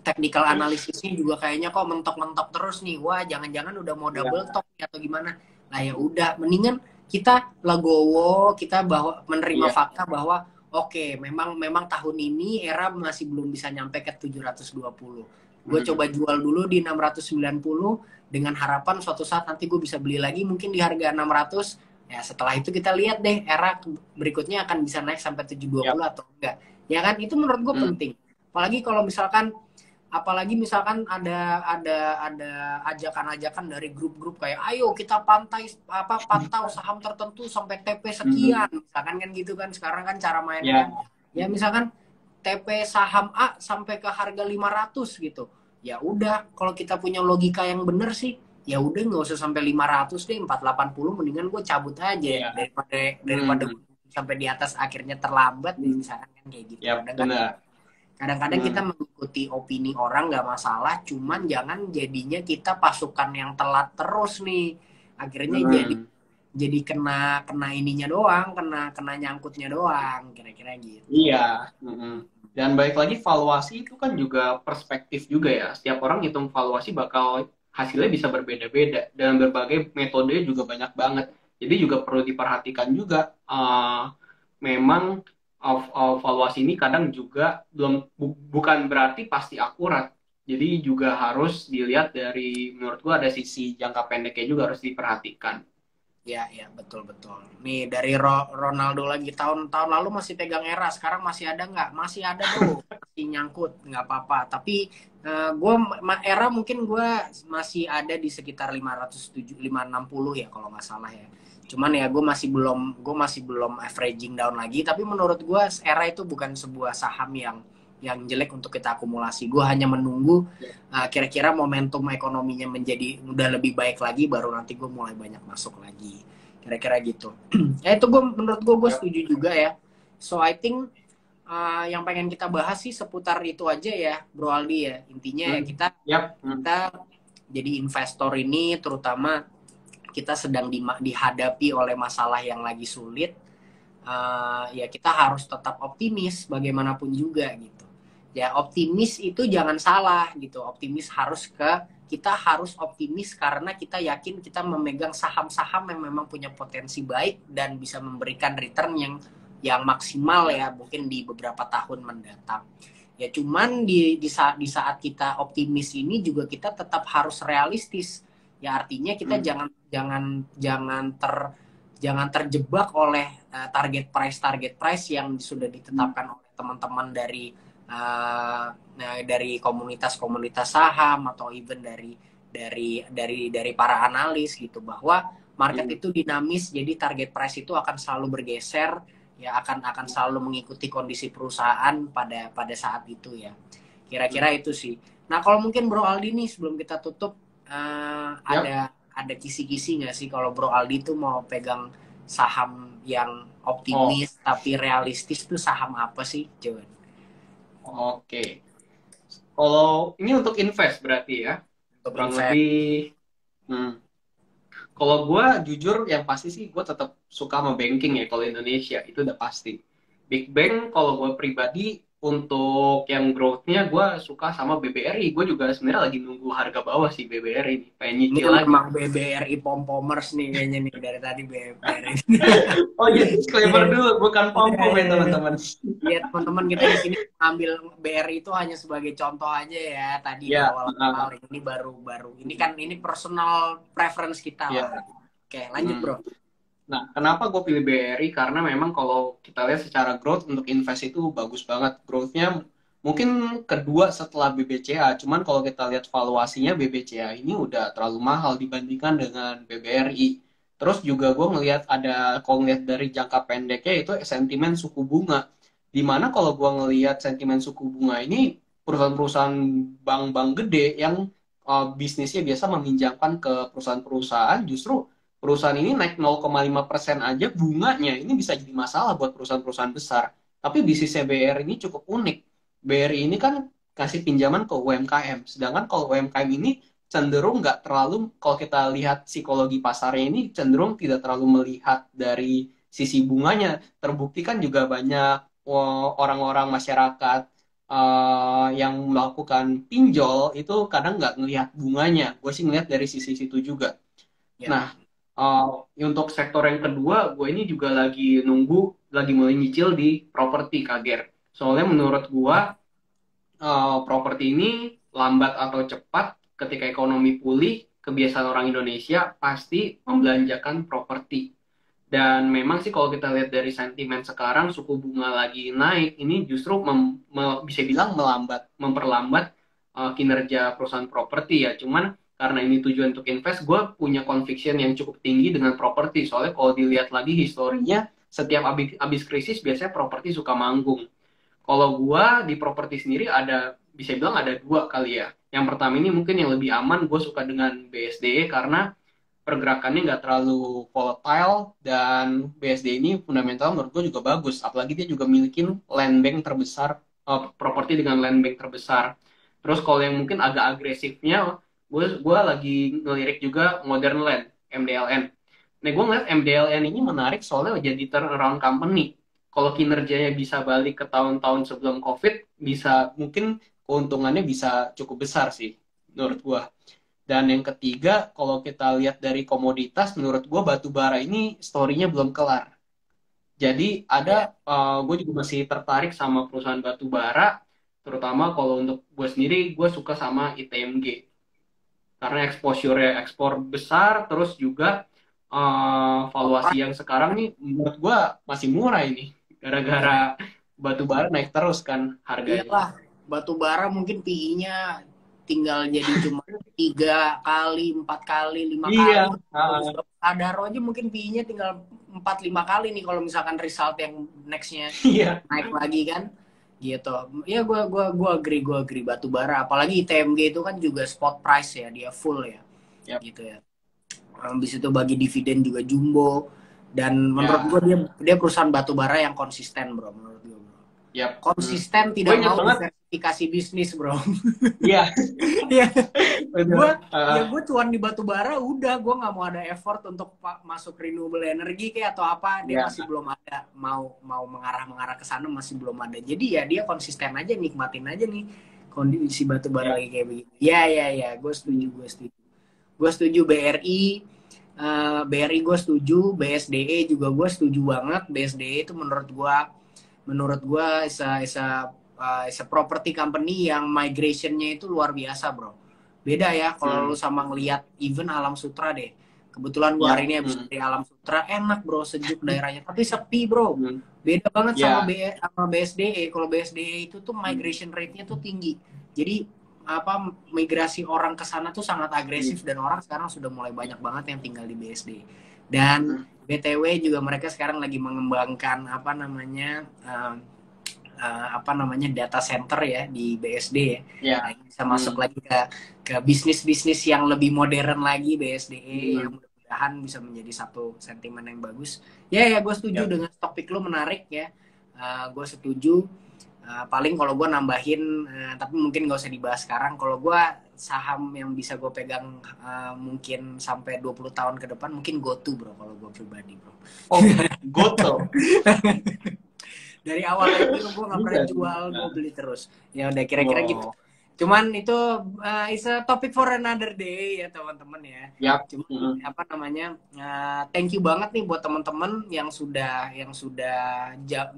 technical analisisnya juga kayaknya kok mentok-mentok terus nih. Wah, jangan-jangan udah mau double ya, top nih atau gimana. Nah, ya udah, mendingan kita legowo, kita bahwa menerima iya. fakta bahwa oke, memang memang tahun ini era masih belum bisa nyampe ke 720. Gue Mm, coba jual dulu di 690 dengan harapan suatu saat nanti gue bisa beli lagi mungkin di harga 600. Ya, setelah itu kita lihat deh era berikutnya akan bisa naik sampai ya, 720 atau enggak. Ya kan, itu menurut gue mm, penting. Apalagi misalkan ada ajakan-ajakan dari grup-grup kayak ayo kita pantau saham tertentu sampai TP mm, sekian misalkan kan gitu kan sekarang kan cara mainnya kan ya, ya misalkan TP saham A sampai ke harga 500 gitu ya udah kalau kita punya logika yang bener sih ya udah nggak usah sampai 500 deh 480 mendingan gue cabut aja ya, daripada mm, gue sampai di atas akhirnya terlambat mm, misalkan kan kayak gitu ya, kadang kan benar. kadang-kadang kita Mm, mengikuti opini orang nggak masalah, cuman jangan jadinya kita pasukan yang telat terus nih. Akhirnya jadi mm. jadi kena kena ininya doang, kena kena nyangkutnya doang, kira-kira gitu. Iya. Mm-mm. Dan balik lagi, valuasi itu kan juga perspektif juga ya. Setiap orang hitung valuasi bakal hasilnya bisa berbeda-beda. Dan berbagai metode juga banyak banget. Jadi juga perlu diperhatikan juga. Memang valuasi ini kadang juga bukan berarti pasti akurat. Jadi juga harus dilihat dari, menurut gua ada sisi jangka pendeknya juga harus diperhatikan. Ya, ya, betul betul. Nih dari Ronaldo lagi tahun-tahun lalu masih pegang era, sekarang masih ada nggak? Masih ada bro, masih nyangkut, nggak apa-apa. Tapi gue era mungkin gue masih ada di sekitar 560 ya kalau nggak salah ya. Cuman ya gue masih belum averaging down lagi. Tapi menurut gue era itu bukan sebuah saham yang jelek untuk kita akumulasi. Gue hanya menunggu kira-kira momentum ekonominya menjadi udah lebih baik lagi, baru nanti gue mulai banyak masuk lagi. Kira-kira gitu. Ya itu menurut gue Ya. setuju juga ya. So I think yang pengen kita bahas sih seputar itu aja ya, Bro Aldi ya. Intinya ya Hmm. kita Yap. kita jadi investor ini terutama kita sedang dihadapi oleh masalah yang lagi sulit. Ya kita harus tetap optimis bagaimanapun juga gitu. Ya optimis itu jangan salah gitu. Optimis kita harus optimis karena kita yakin kita memegang saham-saham yang memang punya potensi baik dan bisa memberikan return yang maksimal ya mungkin di beberapa tahun mendatang. Ya cuman di saat kita optimis ini juga kita tetap harus realistis. Ya artinya kita Hmm. jangan terjebak oleh target price yang sudah ditetapkan oleh teman-teman dari komunitas-komunitas saham atau even dari para analis gitu, bahwa market Hmm. itu dinamis, jadi target price itu akan selalu bergeser, ya akan selalu mengikuti kondisi perusahaan pada saat itu ya. Kira-kira itu sih. Nah kalau mungkin Bro Aldi nih sebelum kita tutup, Yap. ada kisi-kisi nggak sih kalau Bro Aldi tuh mau pegang saham yang Oh, optimis tapi realistis tuh saham apa sih, coba? oke. Kalau ini untuk invest berarti ya, Untuk kurang invest. lebih. Hmm. Kalau gue jujur yang pasti sih gue tetap suka sama banking ya kalau Indonesia itu udah pasti. Big Bang kalau gue pribadi untuk yang growth-nya gue suka sama BBRI. Gue juga sebenarnya lagi nunggu harga bawah sih BBRI nih, pengen Ini nyicil lagi. memang BBRI Pompomers nih kayaknya nih dari tadi BBRI. Oh iya, disclaimer Iya, dulu, bukan iya, pom-pom ya iya. teman-teman. Iya, teman-teman kita di sini ambil BRI itu hanya sebagai contoh aja ya. Tadi di Ya, awal-awal ini baru-baru. Ini kan ini personal preference kita lah. ya. Oke, lanjut Hmm. bro. Nah, kenapa gue pilih BRI? Karena memang kalau kita lihat secara growth untuk invest itu bagus banget. Growth-nya mungkin kedua setelah BBCA. Cuman kalau kita lihat valuasinya BBCA ini udah terlalu mahal dibandingkan dengan BBRI. Terus juga gue ngelihat kalau ngelihat dari jangka pendeknya itu sentimen suku bunga. Dimana kalau gue ngelihat sentimen suku bunga ini perusahaan-perusahaan bank-bank gede yang bisnisnya biasa meminjamkan ke perusahaan-perusahaan justru perusahaan ini naik 0,5% aja bunganya ini bisa jadi masalah buat perusahaan-perusahaan besar. Tapi bisnisnya BRI ini cukup unik. BRI ini kan kasih pinjaman ke UMKM, sedangkan kalau UMKM ini cenderung nggak terlalu, kalau kita lihat psikologi pasarnya ini cenderung tidak terlalu melihat dari sisi bunganya. Terbukti kan juga banyak orang-orang masyarakat yang melakukan pinjol itu kadang nggak ngelihat bunganya. Gue sih ngelihat dari sisi situ juga. Ya. Nah, untuk sektor yang kedua, gue ini juga lagi nunggu, lagi mulai nyicil di properti Kager. Soalnya menurut gue, properti ini lambat atau cepat ketika ekonomi pulih, kebiasaan orang Indonesia pasti membelanjakan properti. Dan memang sih kalau kita lihat dari sentimen sekarang, suku bunga lagi naik, ini justru bisa bilang memperlambat kinerja perusahaan properti ya. Cuman karena ini tujuan untuk invest, gue punya conviction yang cukup tinggi dengan properti. Soalnya kalau dilihat lagi historinya, setiap habis krisis biasanya properti suka manggung. Kalau gue di properti sendiri bisa bilang ada dua kali ya. Yang pertama ini mungkin yang lebih aman, gue suka dengan BSD karena pergerakannya nggak terlalu volatile dan BSD ini fundamental menurut gue juga bagus. Apalagi dia juga milikin land bank terbesar, properti dengan land bank terbesar. Terus kalau yang mungkin agak agresifnya, gue lagi ngelirik juga Modern Land, MDLN. Nah, gue ngeliat MDLN ini menarik soalnya jadi turnaround company. Kalau kinerjanya bisa balik ke tahun-tahun sebelum COVID, bisa mungkin keuntungannya bisa cukup besar sih menurut gue. Dan yang ketiga, kalau kita lihat dari komoditas, menurut gue batu bara ini story-nya belum kelar. Jadi Ya. gue juga masih tertarik sama perusahaan batu bara, terutama kalau untuk gue sendiri, gue suka sama ITMG. Karena exposure-nya ekspor besar, terus juga valuasi yang sekarang nih menurut gue masih murah ini. Gara-gara batu bara naik terus kan harganya. Iyalah, batu bara mungkin PI-nya tinggal jadi cuma 3 kali, 4 kali, 5 Iya. kali. Adaro aja mungkin PI-nya tinggal 4-5 kali nih kalau misalkan result yang nextnya Iya. naik lagi kan. Gitu. Ya gua agree batu bara, apalagi ITMG itu kan juga spot price ya, dia full ya. Yap. Gitu ya. Habis itu bagi dividen juga jumbo, dan menurut Ya. gua dia perusahaan batu bara yang konsisten, bro, menurut gua, bro. Yap. Konsisten, Gue tidak inget mau banget. diversifikasi bisnis, bro. Iya. Ya, gue Bener. gue cuan di batu bara, udah gue nggak mau ada effort untuk masuk renewable energy kayak atau apa, dia Ya. masih belum ada, mau mengarah ke sana masih belum ada. Jadi ya dia konsisten aja, nikmatin aja nih kondisi batu bara Ya. lagi kayak begini. Ya, gue setuju BRI. BRI gue setuju, BSDE juga gue setuju banget. BSDE itu menurut gue is a property company yang migrationnya itu luar biasa, bro. Beda ya kalau lu sama ngelihat even Alam Sutra deh. Kebetulan gue hari ini habis dari Alam Sutra, enak bro, sejuk daerahnya, tapi sepi, bro. Beda banget sama BSDE. Kalau BSDE itu tuh migration rate-nya tuh tinggi. Jadi apa, migrasi orang ke sana tuh sangat agresif, dan orang sekarang sudah mulai banyak banget yang tinggal di BSD. Dan BTW juga mereka sekarang lagi mengembangkan apa namanya data center ya di BSD ya. Nah, bisa masuk lagi ke bisnis-bisnis yang lebih modern lagi BSDE, yang mudah-mudahan bisa menjadi satu sentimen yang bagus. Ya, gue setuju dengan topik lu, menarik ya. Gue setuju. Paling kalau gue nambahin, tapi mungkin gak usah dibahas sekarang. Kalau gue saham yang bisa gue pegang mungkin sampai 20 tahun ke depan, mungkin GoTo, bro, kalau gue pribadi, bro. Oh, GoTo. Dari awal IPO gue gak pernah jual, gue beli terus. Ya udah, kira-kira gitu. Cuman itu is a topic for another day ya, teman-teman ya. Cuman apa namanya, thank you banget nih buat teman-teman yang sudah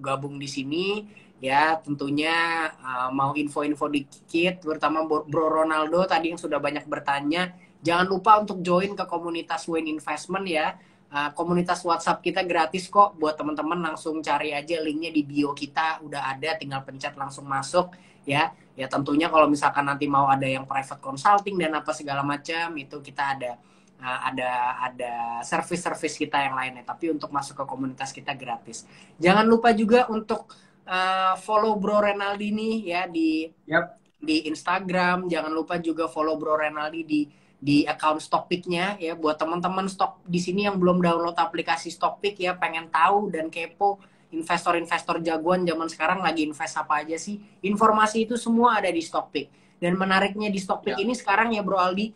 gabung di sini ya. Tentunya mau info-info dikit, terutama Bro Ronaldo tadi yang sudah banyak bertanya. Jangan lupa untuk join ke komunitas Wayne Investment ya. Komunitas WhatsApp kita gratis kok, buat teman-teman langsung cari aja linknya di bio kita, udah ada, tinggal pencet langsung masuk ya. Ya tentunya kalau misalkan nanti mau ada yang private consulting dan apa segala macam, itu kita ada service kita yang lainnya, tapi untuk masuk ke komunitas kita gratis. Jangan lupa juga untuk follow Bro Renaldi nih ya di Instagram. Jangan lupa juga follow Bro Renaldi di account Stockpick-nya ya, buat teman-teman stok di sini yang belum download aplikasi Stockpick ya, pengen tahu dan kepo investor-investor jagoan zaman sekarang lagi invest apa aja sih, informasi itu semua ada di Stockpick. Dan menariknya di Stockpick ini sekarang ya Bro Aldi,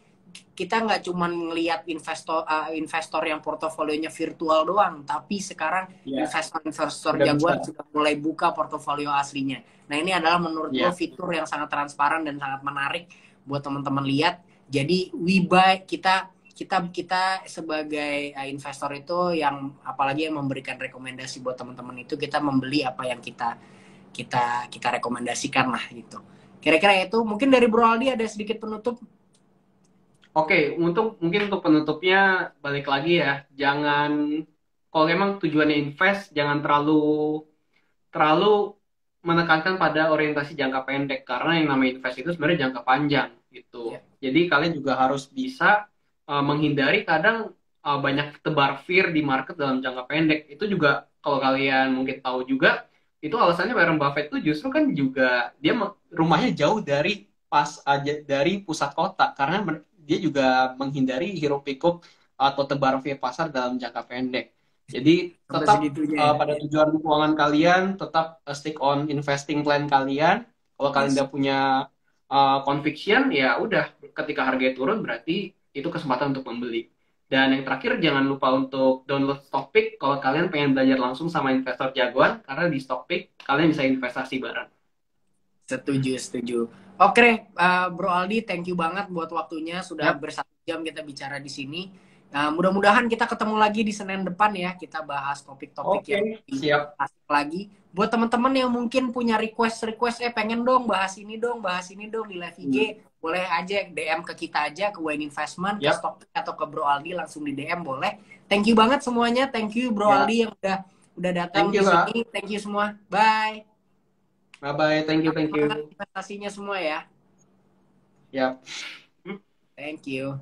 kita nggak cuma ngelihat investor yang portofolionya virtual doang, tapi sekarang investor jagoan sudah mulai buka portofolio aslinya. Nah, ini adalah menurut gue fitur yang sangat transparan dan sangat menarik buat teman-teman lihat. Jadi kita sebagai investor itu, yang apalagi yang memberikan rekomendasi buat teman-teman itu, kita membeli apa yang kita rekomendasikan lah gitu. Kira-kira itu. Mungkin dari Bro Aldi ada sedikit penutup. Oke, mungkin untuk penutupnya balik lagi ya, jangan, kalau memang tujuannya invest, jangan terlalu menekankan pada orientasi jangka pendek, karena yang namanya invest itu sebenarnya jangka panjang gitu. Jadi kalian juga harus bisa menghindari kadang banyak tebar fear di market dalam jangka pendek. Itu juga kalau kalian mungkin tahu juga, itu alasannya Warren Buffett itu justru kan juga dia rumahnya jauh dari pusat kota, karena dia juga menghindari hiruk pikuk atau tebar fear pasar dalam jangka pendek. Jadi tetap pada tujuan keuangan kalian, tetap stick on investing plan kalian. Kalau kalian udah punya conviction, ya udah, ketika harganya turun berarti itu kesempatan untuk membeli. Dan yang terakhir, jangan lupa untuk download Stockpick kalau kalian pengen belajar langsung sama investor jagoan, karena di Stockpick kalian bisa investasi bareng. Setuju. Oke, Bro Aldi, thank you banget buat waktunya. Sudah bersatu jam kita bicara di sini. Mudah-mudahan kita ketemu lagi di Senin depan ya. Kita bahas topik-topik yang asik lagi. Buat teman-teman yang mungkin punya request, pengen dong bahas ini dong di live IG, boleh aja DM ke kita aja, ke Wayne Investment, ke Stockpick atau ke Bro Aldi, langsung di DM boleh. Thank you banget semuanya. Thank you Bro Aldi yang udah datang di sini. Thank you semua. Bye. Bye-bye, thank you. Investasinya semua ya. Yap. Thank you.